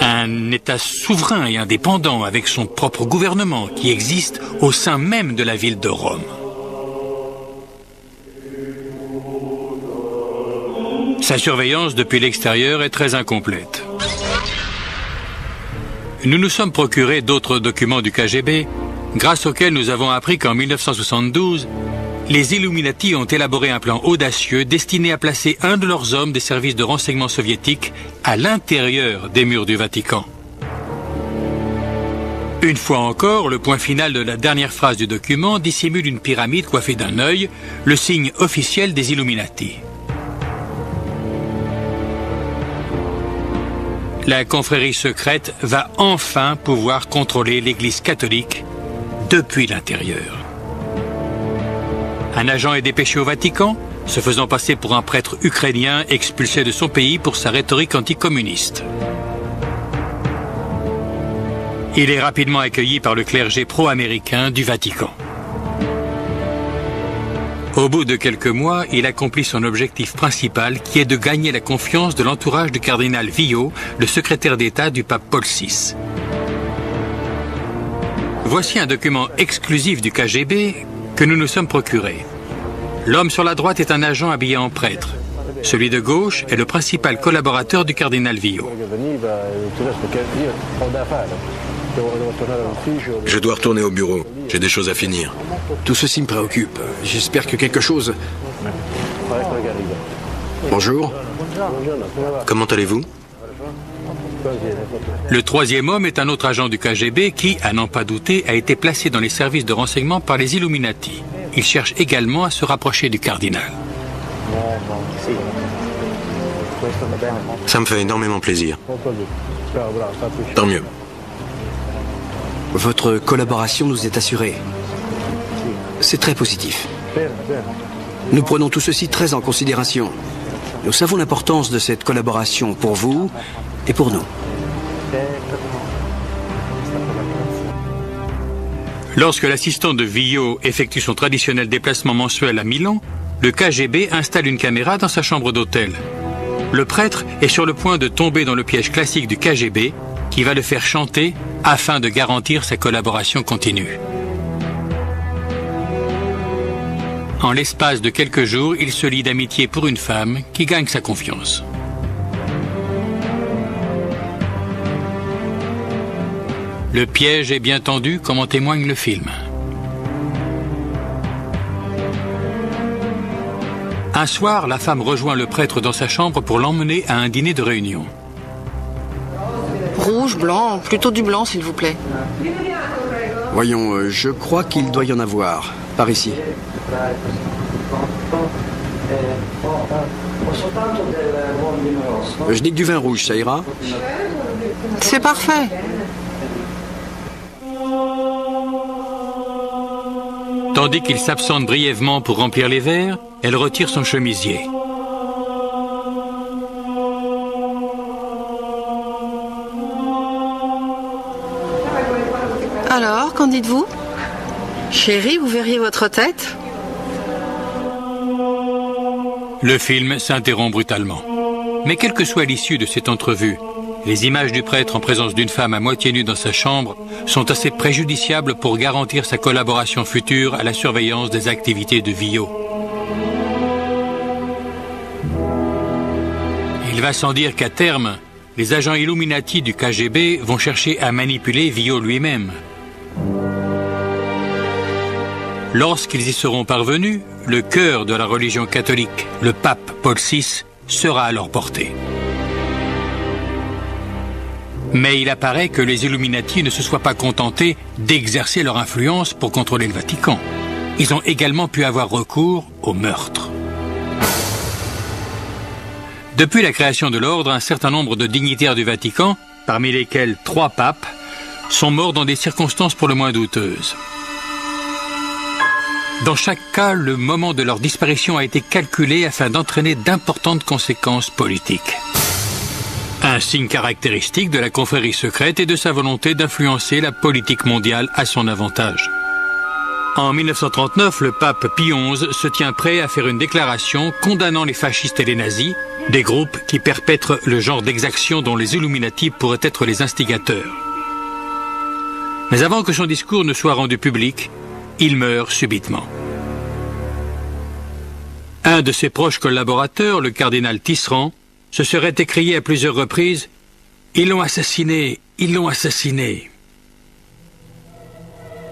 Un État souverain et indépendant avec son propre gouvernement qui existe au sein même de la ville de Rome. Sa surveillance depuis l'extérieur est très incomplète. Nous nous sommes procuré d'autres documents du KGB, grâce auxquels nous avons appris qu'en 1972, les Illuminati ont élaboré un plan audacieux destiné à placer un de leurs hommes des services de renseignement soviétiques à l'intérieur des murs du Vatican. Une fois encore, le point final de la dernière phrase du document dissimule une pyramide coiffée d'un œil, le signe officiel des Illuminati. La confrérie secrète va enfin pouvoir contrôler l'Église catholique depuis l'intérieur. Un agent est dépêché au Vatican, se faisant passer pour un prêtre ukrainien expulsé de son pays pour sa rhétorique anticommuniste. Il est rapidement accueilli par le clergé pro-américain du Vatican. Au bout de quelques mois, il accomplit son objectif principal qui est de gagner la confiance de l'entourage du cardinal Villot, le secrétaire d'État du pape Paul VI. Voici un document exclusif du KGB que nous nous sommes procurés. L'homme sur la droite est un agent habillé en prêtre. Celui de gauche est le principal collaborateur du cardinal Villot. Je dois retourner au bureau. J'ai des choses à finir. Tout ceci me préoccupe. J'espère que quelque chose... Bonjour. Comment allez-vous? Le troisième homme est un autre agent du KGB qui, à n'en pas douter, a été placé dans les services de renseignement par les Illuminati. Il cherche également à se rapprocher du cardinal. Ça me fait énormément plaisir. Tant mieux. Votre collaboration nous est assurée. C'est très positif. Nous prenons tout ceci très en considération. Nous savons l'importance de cette collaboration pour vous et pour nous. Lorsque l'assistant de Villot effectue son traditionnel déplacement mensuel à Milan, le KGB installe une caméra dans sa chambre d'hôtel. Le prêtre est sur le point de tomber dans le piège classique du KGB qui va le faire chanter afin de garantir sa collaboration continue. En l'espace de quelques jours, il se lie d'amitié pour une femme qui gagne sa confiance. Le piège est bien tendu, comme en témoigne le film. Un soir, la femme rejoint le prêtre dans sa chambre pour l'emmener à un dîner de réunion. Rouge, blanc, plutôt du blanc s'il vous plaît. Voyons, je crois qu'il doit y en avoir. Par ici. Je dis que du vin rouge, ça ira? C'est parfait. Tandis qu'il s'absente brièvement pour remplir les verres, elle retire son chemisier. Alors, qu'en dites-vous? Chérie, vous verriez votre tête? Le film s'interrompt brutalement. Mais quelle que soit l'issue de cette entrevue, les images du prêtre en présence d'une femme à moitié nue dans sa chambre sont assez préjudiciables pour garantir sa collaboration future à la surveillance des activités de Villot. Il va sans dire qu'à terme, les agents Illuminati du KGB vont chercher à manipuler Villot lui-même. Lorsqu'ils y seront parvenus, le cœur de la religion catholique, le pape Paul VI, sera à leur portée. Mais il apparaît que les Illuminati ne se soient pas contentés d'exercer leur influence pour contrôler le Vatican. Ils ont également pu avoir recours au meurtre. Depuis la création de l'ordre, un certain nombre de dignitaires du Vatican, parmi lesquels 3 papes, sont morts dans des circonstances pour le moins douteuses. Dans chaque cas, le moment de leur disparition a été calculé afin d'entraîner d'importantes conséquences politiques. Un signe caractéristique de la confrérie secrète et de sa volonté d'influencer la politique mondiale à son avantage. En 1939, le pape Pie XI se tient prêt à faire une déclaration condamnant les fascistes et les nazis, des groupes qui perpètrent le genre d'exactions dont les Illuminati pourraient être les instigateurs. Mais avant que son discours ne soit rendu public, il meurt subitement. Un de ses proches collaborateurs, le cardinal Tisserand, se serait écrié à plusieurs reprises « Ils l'ont assassiné, ils l'ont assassiné ».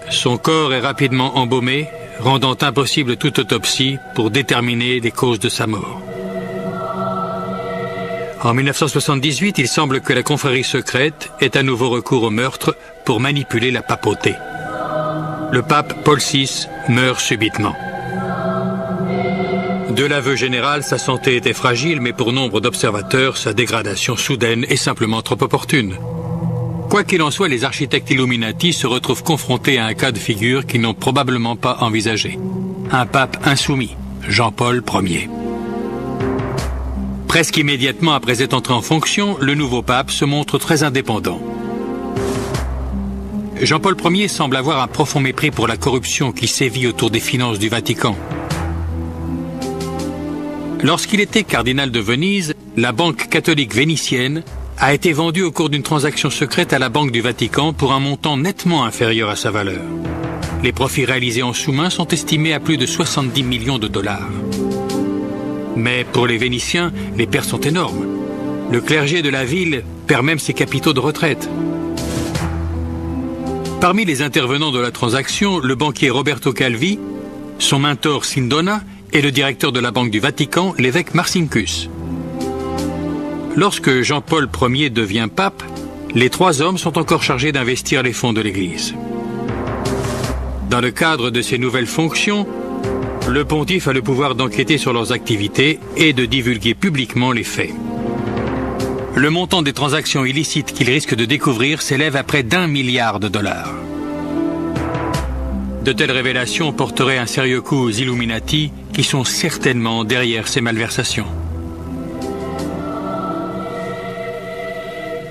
Son corps est rapidement embaumé, rendant impossible toute autopsie pour déterminer les causes de sa mort. En 1978, il semble que la confrérie secrète ait à nouveau recours au meurtre pour manipuler la papauté. Le pape Paul VI meurt subitement. De l'aveu général, sa santé était fragile, mais pour nombre d'observateurs, sa dégradation soudaine est simplement trop opportune. Quoi qu'il en soit, les architectes Illuminati se retrouvent confrontés à un cas de figure qu'ils n'ont probablement pas envisagé. Un pape insoumis, Jean-Paul Ier. Presque immédiatement après être entré en fonction, le nouveau pape se montre très indépendant. Jean-Paul Ier semble avoir un profond mépris pour la corruption qui sévit autour des finances du Vatican. Lorsqu'il était cardinal de Venise, la banque catholique vénitienne a été vendue au cours d'une transaction secrète à la Banque du Vatican pour un montant nettement inférieur à sa valeur. Les profits réalisés en sous-main sont estimés à plus de 70 millions de dollars. Mais pour les Vénitiens, les pertes sont énormes. Le clergé de la ville perd même ses capitaux de retraite. Parmi les intervenants de la transaction, le banquier Roberto Calvi, son mentor Sindona et le directeur de la Banque du Vatican, l'évêque Marcinkus. Lorsque Jean-Paul Ier devient pape, les 3 hommes sont encore chargés d'investir les fonds de l'Église. Dans le cadre de ces nouvelles fonctions, le pontife a le pouvoir d'enquêter sur leurs activités et de divulguer publiquement les faits. Le montant des transactions illicites qu'il risque de découvrir s'élève à près d'1 milliard de dollars. De telles révélations porteraient un sérieux coup aux Illuminati qui sont certainement derrière ces malversations.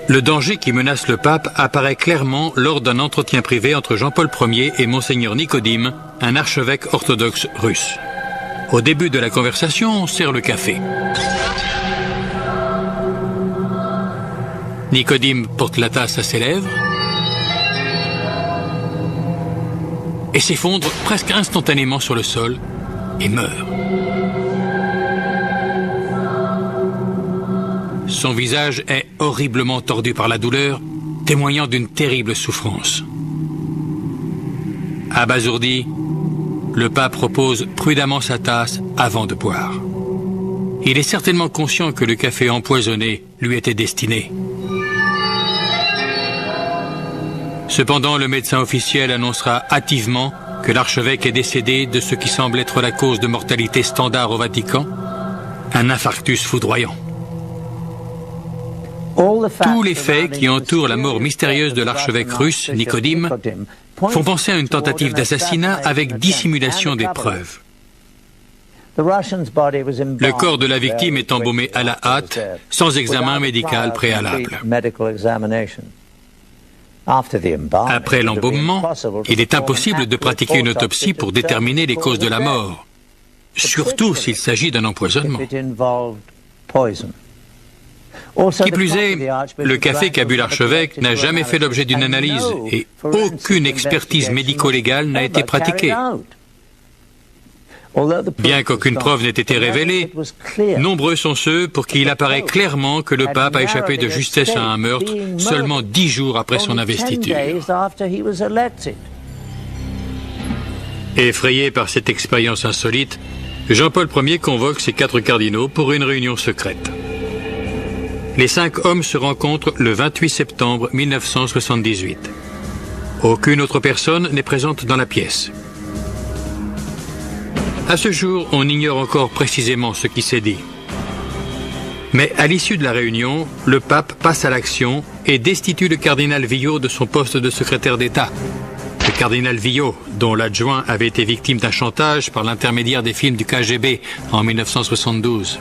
Le danger qui menace le pape apparaît clairement lors d'un entretien privé entre Jean-Paul Ier et Monseigneur Nicodime, un archevêque orthodoxe russe. Au début de la conversation, on sert le café. Nicodime porte la tasse à ses lèvres et s'effondre presque instantanément sur le sol et meurt. Son visage est horriblement tordu par la douleur, témoignant d'une terrible souffrance. Abasourdi, le pape repose prudemment sa tasse avant de boire. Il est certainement conscient que le café empoisonné lui était destiné. Cependant, le médecin officiel annoncera hâtivement que l'archevêque est décédé de ce qui semble être la cause de mortalité standard au Vatican, un infarctus foudroyant. Tous les faits qui entourent la mort mystérieuse de l'archevêque russe, Nicodime, font penser à une tentative d'assassinat avec dissimulation des preuves. Le corps de la victime est embaumé à la hâte, sans examen médical préalable. Après l'embaumement, il est impossible de pratiquer une autopsie pour déterminer les causes de la mort, surtout s'il s'agit d'un empoisonnement. Qui plus est, le café qu'a bu l'archevêque n'a jamais fait l'objet d'une analyse et aucune expertise médico-légale n'a été pratiquée. Bien qu'aucune preuve n'ait été révélée, nombreux sont ceux pour qui il apparaît clairement que le pape a échappé de justesse à un meurtre seulement 10 jours après son investiture. Effrayé par cette expérience insolite, Jean-Paul Ier convoque ses 4 cardinaux pour une réunion secrète. Les 5 hommes se rencontrent le 28 septembre 1978. Aucune autre personne n'est présente dans la pièce. À ce jour, on ignore encore précisément ce qui s'est dit. Mais à l'issue de la réunion, le pape passe à l'action et destitue le cardinal Villot de son poste de secrétaire d'État. Le cardinal Villot, dont l'adjoint avait été victime d'un chantage par l'intermédiaire des films du KGB en 1972.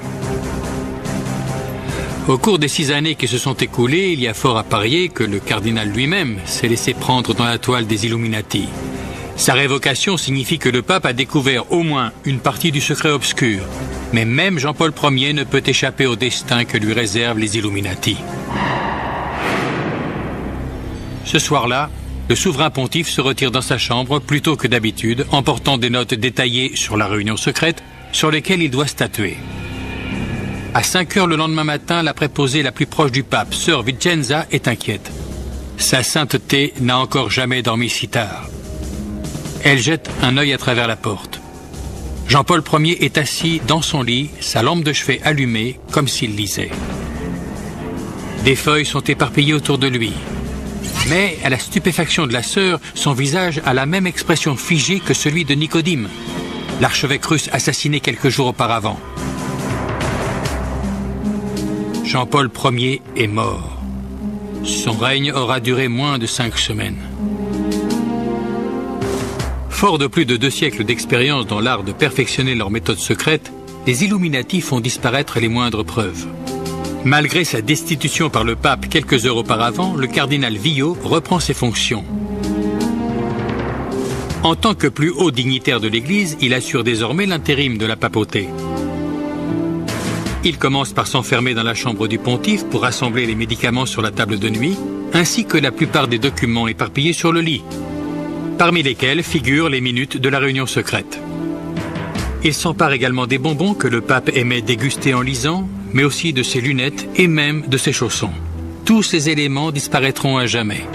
Au cours des 6 années qui se sont écoulées, il y a fort à parier que le cardinal lui-même s'est laissé prendre dans la toile des Illuminati. Sa révocation signifie que le pape a découvert au moins une partie du secret obscur. Mais même Jean-Paul Ier ne peut échapper au destin que lui réservent les Illuminati. Ce soir-là, le souverain pontife se retire dans sa chambre plus tôt que d'habitude, emportant des notes détaillées sur la réunion secrète sur lesquelles il doit statuer. À 5 heures le lendemain matin, la préposée la plus proche du pape, sœur Vicenza, est inquiète. Sa sainteté n'a encore jamais dormi si tard. Elle jette un œil à travers la porte. Jean-Paul Ier est assis dans son lit, sa lampe de chevet allumée, comme s'il lisait. Des feuilles sont éparpillées autour de lui. Mais, à la stupéfaction de la sœur, son visage a la même expression figée que celui de Nicodime, l'archevêque russe assassiné quelques jours auparavant. Jean-Paul Ier est mort. Son règne aura duré moins de 5 semaines. Fort de plus de 2 siècles d'expérience dans l'art de perfectionner leurs méthodes secrètes, les Illuminati font disparaître les moindres preuves. Malgré sa destitution par le pape quelques heures auparavant, le cardinal Villot reprend ses fonctions. En tant que plus haut dignitaire de l'Église, il assure désormais l'intérim de la papauté. Il commence par s'enfermer dans la chambre du pontife pour rassembler les médicaments sur la table de nuit, ainsi que la plupart des documents éparpillés sur le lit, parmi lesquels figurent les minutes de la réunion secrète. Il s'empare également des bonbons que le pape aimait déguster en lisant, mais aussi de ses lunettes et même de ses chaussons. Tous ces éléments disparaîtront à jamais.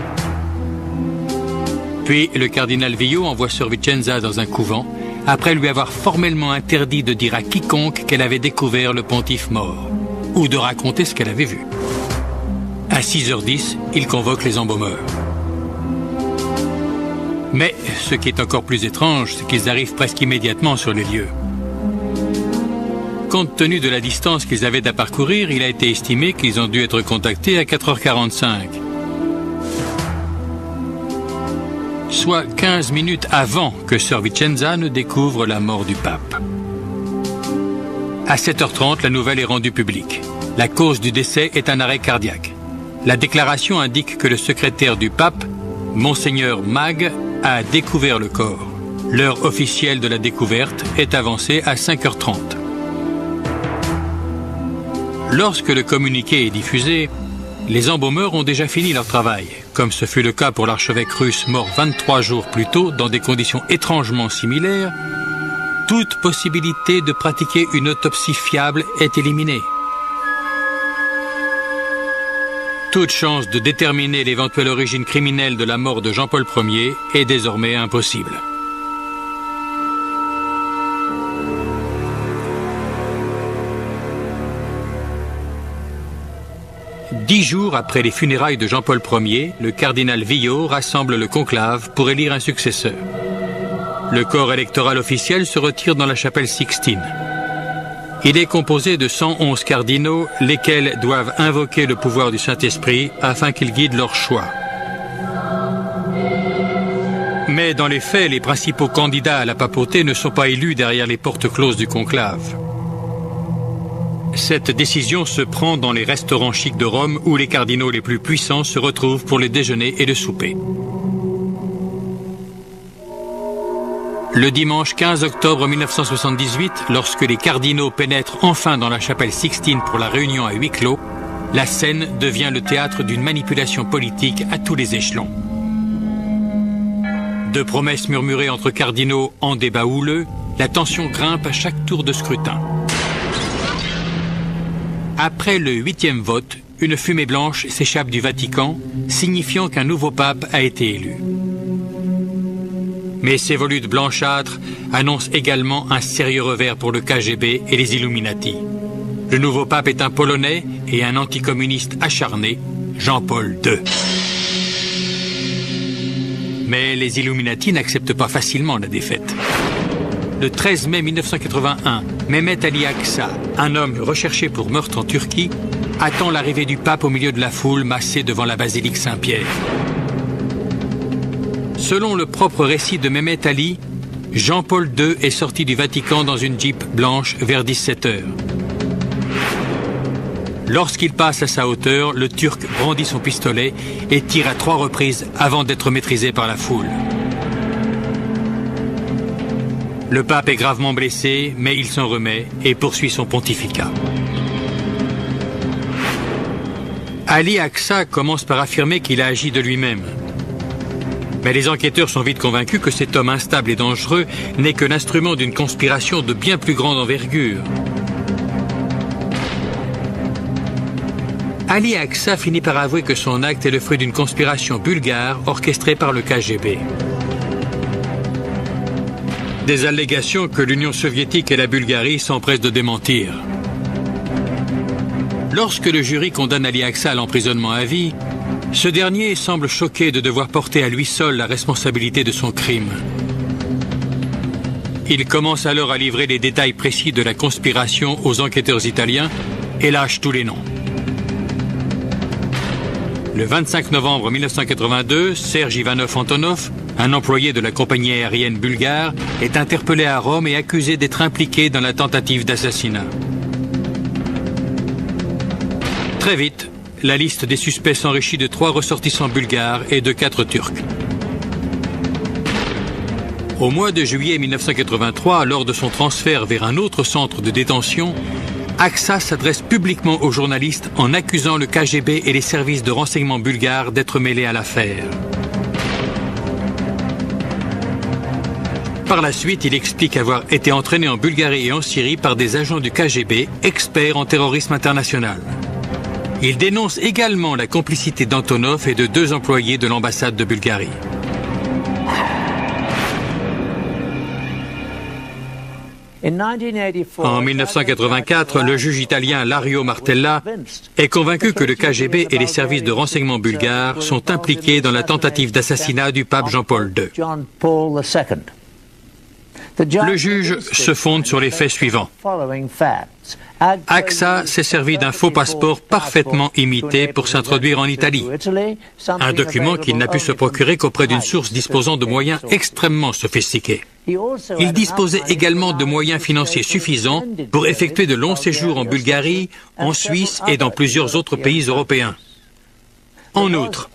Puis le cardinal Villot envoie sœur Vicenza dans un couvent, après lui avoir formellement interdit de dire à quiconque qu'elle avait découvert le pontife mort, ou de raconter ce qu'elle avait vu. À 6h10, il convoque les embaumeurs. Mais ce qui est encore plus étrange, c'est qu'ils arrivent presque immédiatement sur les lieux. Compte tenu de la distance qu'ils avaient à parcourir, il a été estimé qu'ils ont dû être contactés à 4h45. Soit 15 minutes avant que sœur Vicenza ne découvre la mort du pape. À 7h30, la nouvelle est rendue publique. La cause du décès est un arrêt cardiaque. La déclaration indique que le secrétaire du pape, Monseigneur Mag, a découvert le corps. L'heure officielle de la découverte est avancée à 5h30. Lorsque le communiqué est diffusé, les embaumeurs ont déjà fini leur travail, comme ce fut le cas pour l'archevêque russe mort 23 jours plus tôt dans des conditions étrangement similaires. Toute possibilité de pratiquer une autopsie fiable est éliminée. Toute chance de déterminer l'éventuelle origine criminelle de la mort de Jean-Paul Ier est désormais impossible. Dix jours après les funérailles de Jean-Paul Ier, le cardinal Villot rassemble le conclave pour élire un successeur. Le corps électoral officiel se retire dans la chapelle Sixtine. Il est composé de 111 cardinaux, lesquels doivent invoquer le pouvoir du Saint-Esprit afin qu'il guide leur choix. Mais dans les faits, les principaux candidats à la papauté ne sont pas élus derrière les portes closes du conclave. Cette décision se prend dans les restaurants chics de Rome où les cardinaux les plus puissants se retrouvent pour le déjeuner et le souper. Le dimanche 15 octobre 1978, lorsque les cardinaux pénètrent enfin dans la chapelle Sixtine pour la réunion à huis clos, la scène devient le théâtre d'une manipulation politique à tous les échelons. De promesses murmurées entre cardinaux en débat houleux, la tension grimpe à chaque tour de scrutin. Après le 8e vote, une fumée blanche s'échappe du Vatican, signifiant qu'un nouveau pape a été élu. Mais ces volutes blanchâtres annoncent également un sérieux revers pour le KGB et les Illuminati. Le nouveau pape est un Polonais et un anticommuniste acharné, Jean-Paul II. Mais les Illuminati n'acceptent pas facilement la défaite. Le 13 mai 1981, Mehmet Ali Aksa, un homme recherché pour meurtre en Turquie, attend l'arrivée du pape au milieu de la foule massée devant la basilique Saint-Pierre. Selon le propre récit de Mehmet Ali, Jean-Paul II est sorti du Vatican dans une Jeep blanche vers 17h. Lorsqu'il passe à sa hauteur, le Turc brandit son pistolet et tire à 3 reprises avant d'être maîtrisé par la foule. Le pape est gravement blessé, mais il s'en remet et poursuit son pontificat. Ali Aksa commence par affirmer qu'il a agi de lui-même. Mais les enquêteurs sont vite convaincus que cet homme instable et dangereux n'est que l'instrument d'une conspiration de bien plus grande envergure. Ali Aksa finit par avouer que son acte est le fruit d'une conspiration bulgare orchestrée par le KGB. Des allégations que l'Union soviétique et la Bulgarie s'empressent de démentir. Lorsque le jury condamne Ali Aksa à l'emprisonnement à vie, ce dernier semble choqué de devoir porter à lui seul la responsabilité de son crime. Il commence alors à livrer les détails précis de la conspiration aux enquêteurs italiens et lâche tous les noms. Le 25 novembre 1982, Serge Ivanov Antonov, un employé de la compagnie aérienne bulgare, est interpellé à Rome et accusé d'être impliqué dans la tentative d'assassinat. Très vite, la liste des suspects s'enrichit de 3 ressortissants bulgares et de 4 Turcs. Au mois de juillet 1983, lors de son transfert vers un autre centre de détention, Aksa s'adresse publiquement aux journalistes en accusant le KGB et les services de renseignement bulgares d'être mêlés à l'affaire. Par la suite, il explique avoir été entraîné en Bulgarie et en Syrie par des agents du KGB, experts en terrorisme international. Il dénonce également la complicité d'Antonov et de 2 employés de l'ambassade de Bulgarie. En 1984, le juge italien Lario Martella est convaincu que le KGB et les services de renseignement bulgares sont impliqués dans la tentative d'assassinat du pape Jean-Paul II. Le juge se fonde sur les faits suivants. Aksa s'est servi d'un faux passeport parfaitement imité pour s'introduire en Italie. Un document qu'il n'a pu se procurer qu'auprès d'une source disposant de moyens extrêmement sophistiqués. Il disposait également de moyens financiers suffisants pour effectuer de longs séjours en Bulgarie, en Suisse et dans plusieurs autres pays européens. En outre,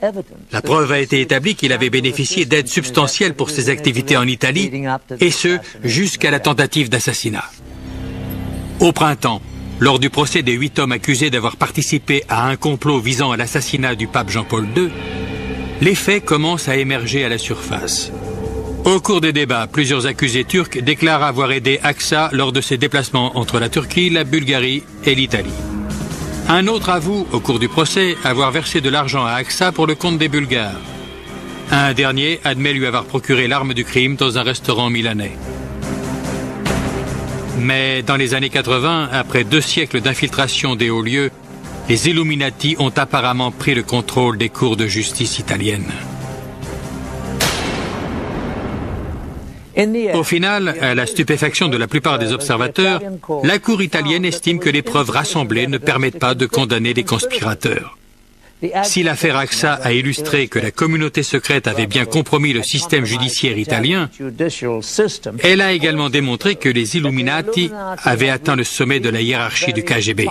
la preuve a été établie qu'il avait bénéficié d'aides substantielles pour ses activités en Italie, et ce, jusqu'à la tentative d'assassinat. Au printemps, lors du procès des 8 hommes accusés d'avoir participé à un complot visant à l'assassinat du pape Jean-Paul II, les faits commencent à émerger à la surface. Au cours des débats, plusieurs accusés turcs déclarent avoir aidé Aksa lors de ses déplacements entre la Turquie, la Bulgarie et l'Italie. Un autre avoue, au cours du procès, avoir versé de l'argent à Aksa pour le compte des Bulgares. Un dernier admet lui avoir procuré l'arme du crime dans un restaurant milanais. Mais dans les années 80, après 2 siècles d'infiltration des hauts lieux, les Illuminati ont apparemment pris le contrôle des cours de justice italiennes. Au final, à la stupéfaction de la plupart des observateurs, la Cour italienne estime que les preuves rassemblées ne permettent pas de condamner les conspirateurs. Si l'affaire AXA a illustré que la communauté secrète avait bien compromis le système judiciaire italien, elle a également démontré que les Illuminati avaient atteint le sommet de la hiérarchie du KGB.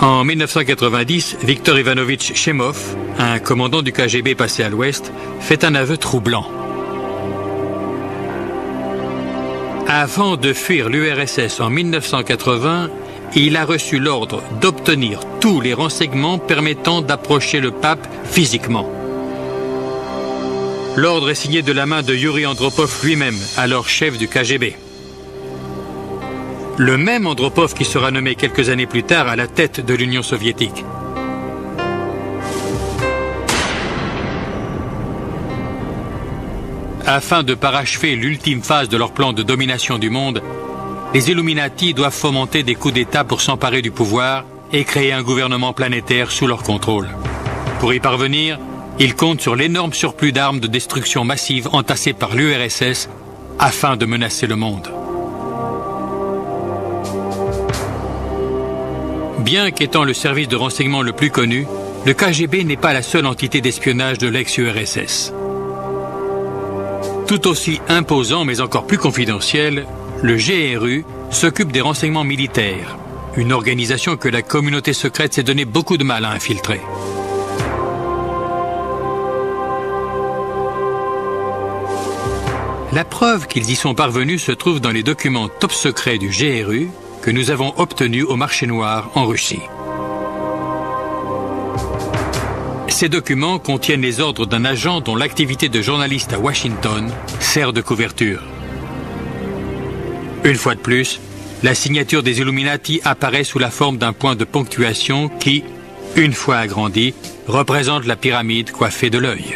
En 1990, Viktor Ivanovitch Chemov, un commandant du KGB passé à l'Ouest, fait un aveu troublant. Avant de fuir l'URSS en 1980, il a reçu l'ordre d'obtenir tous les renseignements permettant d'approcher le pape physiquement. L'ordre est signé de la main de Yuri Andropov lui-même, alors chef du KGB. Le même Andropov qui sera nommé quelques années plus tard à la tête de l'Union soviétique. Afin de parachever l'ultime phase de leur plan de domination du monde, les Illuminati doivent fomenter des coups d'État pour s'emparer du pouvoir et créer un gouvernement planétaire sous leur contrôle. Pour y parvenir, ils comptent sur l'énorme surplus d'armes de destruction massive entassées par l'URSS afin de menacer le monde. Bien qu'étant le service de renseignement le plus connu, le KGB n'est pas la seule entité d'espionnage de l'ex-URSS. Tout aussi imposant mais encore plus confidentiel, le GRU s'occupe des renseignements militaires, une organisation que la communauté secrète s'est donné beaucoup de mal à infiltrer. La preuve qu'ils y sont parvenus se trouve dans les documents top secrets du GRU que nous avons obtenus au marché noir en Russie. Ces documents contiennent les ordres d'un agent dont l'activité de journaliste à Washington sert de couverture. Une fois de plus, la signature des Illuminati apparaît sous la forme d'un point de ponctuation qui, une fois agrandi, représente la pyramide coiffée de l'œil.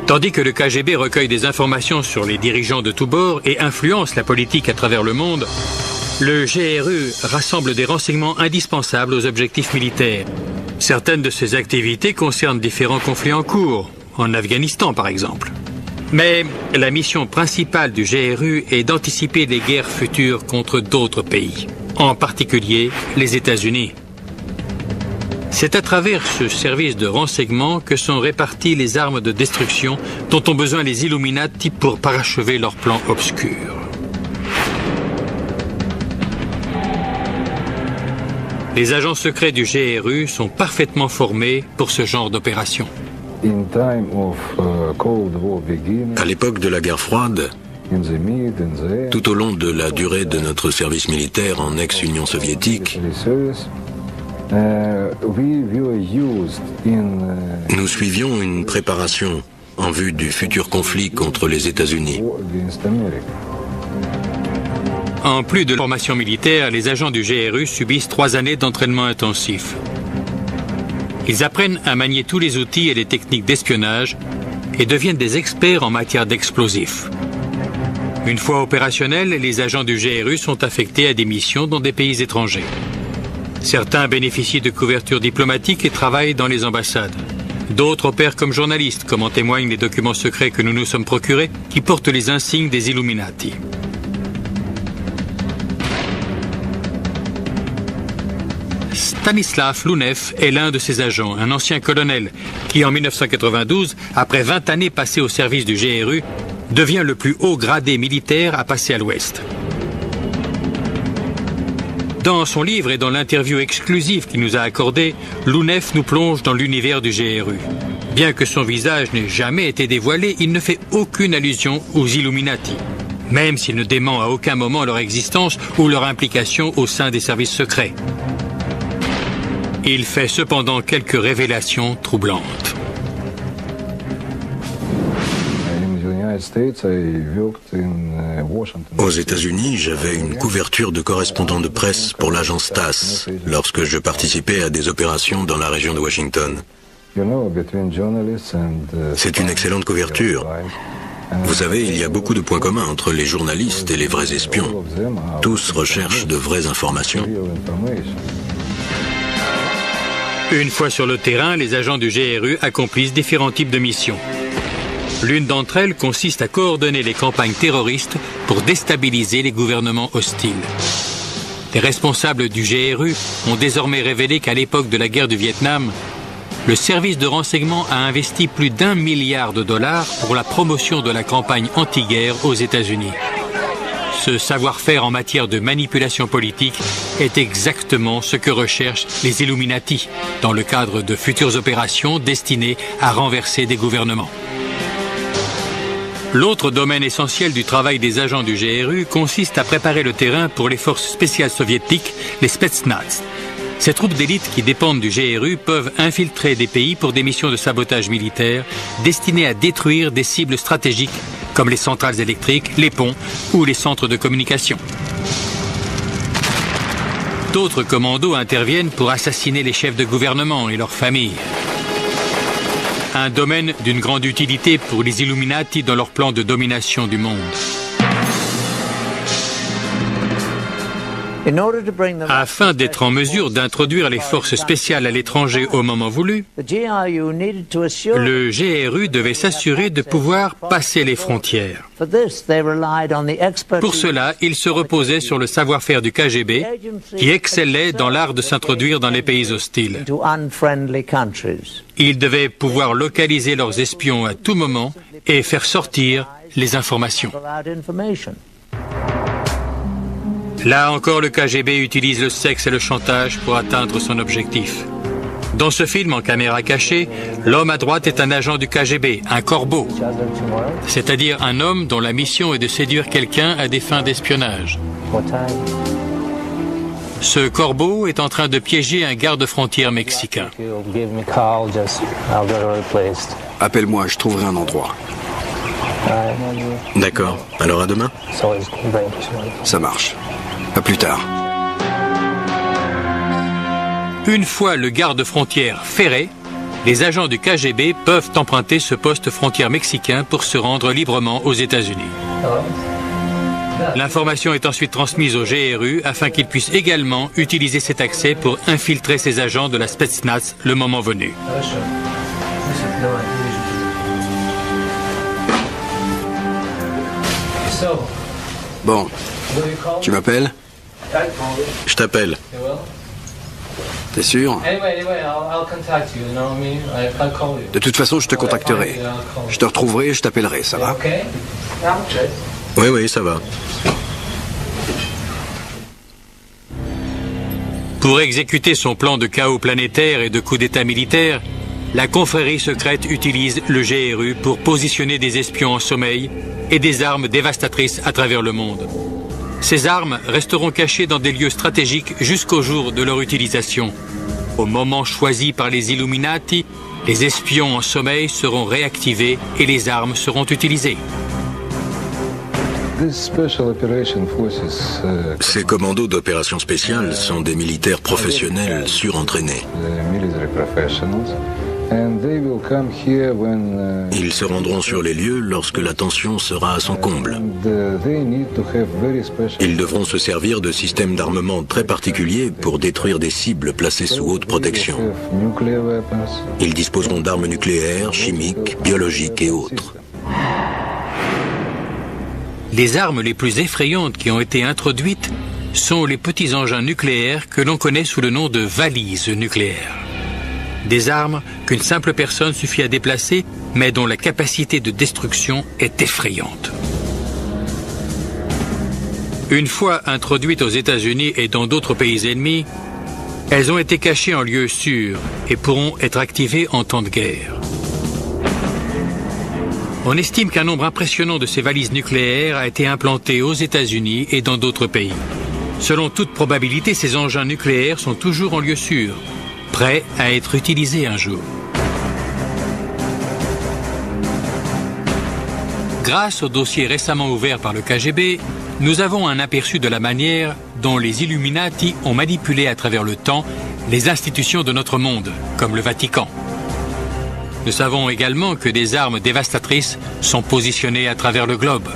Tandis que le KGB recueille des informations sur les dirigeants de tous bords et influence la politique à travers le monde, le GRU rassemble des renseignements indispensables aux objectifs militaires. Certaines de ces activités concernent différents conflits en cours, en Afghanistan par exemple. Mais la mission principale du GRU est d'anticiper les guerres futures contre d'autres pays, en particulier les États-Unis. C'est à travers ce service de renseignement que sont réparties les armes de destruction dont ont besoin les Illuminati pour parachever leurs plans obscurs. Les agents secrets du GRU sont parfaitement formés pour ce genre d'opération. À l'époque de la guerre froide, tout au long de la durée de notre service militaire en ex-Union soviétique, nous suivions une préparation en vue du futur conflit contre les États-Unis. En plus de la formation militaire, les agents du GRU subissent 3 années d'entraînement intensif. Ils apprennent à manier tous les outils et les techniques d'espionnage et deviennent des experts en matière d'explosifs. Une fois opérationnels, les agents du GRU sont affectés à des missions dans des pays étrangers. Certains bénéficient de couverture diplomatique et travaillent dans les ambassades. D'autres opèrent comme journalistes, comme en témoignent les documents secrets que nous nous sommes procurés, qui portent les insignes des Illuminati. Stanislav Lunev est l'un de ces agents, un ancien colonel, qui en 1992, après 20 années passées au service du GRU, devient le plus haut gradé militaire à passer à l'Ouest. Dans son livre et dans l'interview exclusive qu'il nous a accordée, Lunev nous plonge dans l'univers du GRU. Bien que son visage n'ait jamais été dévoilé, il ne fait aucune allusion aux Illuminati, même s'il ne dément à aucun moment leur existence ou leur implication au sein des services secrets. Il fait cependant quelques révélations troublantes. Aux États-Unis, j'avais une couverture de correspondant de presse pour l'agence TASS lorsque je participais à des opérations dans la région de Washington. C'est une excellente couverture. Vous savez, il y a beaucoup de points communs entre les journalistes et les vrais espions. Tous recherchent de vraies informations. Une fois sur le terrain, les agents du GRU accomplissent différents types de missions. L'une d'entre elles consiste à coordonner les campagnes terroristes pour déstabiliser les gouvernements hostiles. Les responsables du GRU ont désormais révélé qu'à l'époque de la guerre du Vietnam, le service de renseignement a investi plus d'1 milliard de dollars pour la promotion de la campagne anti-guerre aux États-Unis. Ce savoir-faire en matière de manipulation politique est exactement ce que recherchent les Illuminati dans le cadre de futures opérations destinées à renverser des gouvernements. L'autre domaine essentiel du travail des agents du GRU consiste à préparer le terrain pour les forces spéciales soviétiques, les Spetsnaz. Ces troupes d'élite qui dépendent du GRU peuvent infiltrer des pays pour des missions de sabotage militaire destinées à détruire des cibles stratégiques comme les centrales électriques, les ponts ou les centres de communication. D'autres commandos interviennent pour assassiner les chefs de gouvernement et leurs familles. Un domaine d'une grande utilité pour les Illuminati dans leur plan de domination du monde. Afin d'être en mesure d'introduire les forces spéciales à l'étranger au moment voulu, le GRU devait s'assurer de pouvoir passer les frontières. Pour cela, il se reposait sur le savoir-faire du KGB, qui excellait dans l'art de s'introduire dans les pays hostiles. Il devait pouvoir localiser leurs espions à tout moment et faire sortir les informations. Là encore, le KGB utilise le sexe et le chantage pour atteindre son objectif. Dans ce film en caméra cachée, l'homme à droite est un agent du KGB, un corbeau, c'est-à-dire un homme dont la mission est de séduire quelqu'un à des fins d'espionnage. Ce corbeau est en train de piéger un garde-frontière mexicain. Appelle-moi, je trouverai un endroit. D'accord. Alors à demain. Ça marche. À plus tard. Une fois le garde-frontière ferré, les agents du KGB peuvent emprunter ce poste frontière mexicain pour se rendre librement aux États-Unis. L'information est ensuite transmise au GRU afin qu'il puisse également utiliser cet accès pour infiltrer ses agents de la Spetsnaz le moment venu. Bon. Tu m'appelles? Je t'appelle. T'es sûr? De toute façon, je te contacterai. Je te retrouverai et je t'appellerai, ça va? Oui, ça va. Pour exécuter son plan de chaos planétaire et de coup d'État militaire, la confrérie secrète utilise le GRU pour positionner des espions en sommeil et des armes dévastatrices à travers le monde. Ces armes resteront cachées dans des lieux stratégiques jusqu'au jour de leur utilisation. Au moment choisi par les Illuminati, les espions en sommeil seront réactivés et les armes seront utilisées. Ces commandos d'opération spéciale sont des militaires professionnels surentraînés. Ils se rendront sur les lieux lorsque la tension sera à son comble. Ils devront se servir de systèmes d'armement très particuliers pour détruire des cibles placées sous haute protection. Ils disposeront d'armes nucléaires, chimiques, biologiques et autres. Les armes les plus effrayantes qui ont été introduites sont les petits engins nucléaires que l'on connaît sous le nom de valises nucléaires. Des armes qu'une simple personne suffit à déplacer, mais dont la capacité de destruction est effrayante. Une fois introduites aux États-Unis et dans d'autres pays ennemis, elles ont été cachées en lieu sûr et pourront être activées en temps de guerre. On estime qu'un nombre impressionnant de ces valises nucléaires a été implanté aux États-Unis et dans d'autres pays. Selon toute probabilité, ces engins nucléaires sont toujours en lieu sûr, prêts à être utilisés un jour. Grâce au dossier récemment ouvert par le KGB, nous avons un aperçu de la manière dont les Illuminati ont manipulé à travers le temps les institutions de notre monde, comme le Vatican. Nous savons également que des armes dévastatrices sont positionnées à travers le globe.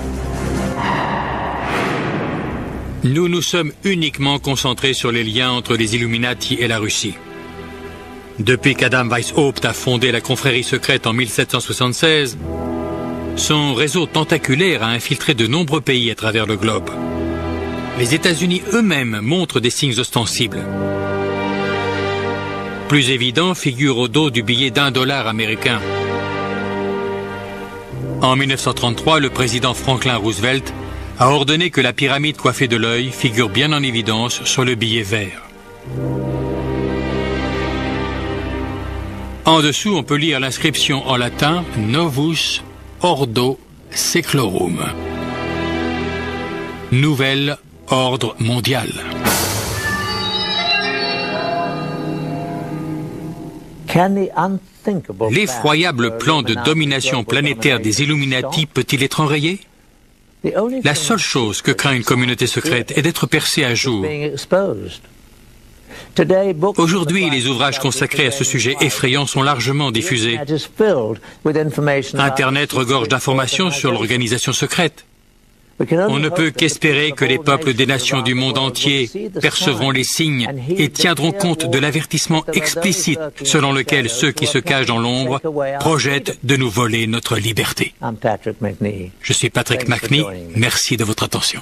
Nous nous sommes uniquement concentrés sur les liens entre les Illuminati et la Russie. Depuis qu'Adam Weishaupt a fondé la confrérie secrète en 1776, Son réseau tentaculaire a infiltré de nombreux pays à travers le globe. Les États-Unis eux-mêmes montrent des signes ostensibles. Plus évident figure au dos du billet d'$1 américain. En 1933, le président Franklin Roosevelt a ordonné que la pyramide coiffée de l'œil figure bien en évidence sur le billet vert. En dessous, on peut lire l'inscription en latin « Novus Ordo Seclorum ». Nouvel ordre mondial. L'effroyable plan de domination planétaire des Illuminati peut-il être enrayé? La seule chose que craint une communauté secrète est d'être percée à jour. Aujourd'hui, les ouvrages consacrés à ce sujet effrayant sont largement diffusés. Internet regorge d'informations sur l'organisation secrète. On ne peut qu'espérer que les peuples des nations du monde entier percevront les signes et tiendront compte de l'avertissement explicite selon lequel ceux qui se cachent dans l'ombre projettent de nous voler notre liberté. Je suis Patrick McNee. Merci de votre attention.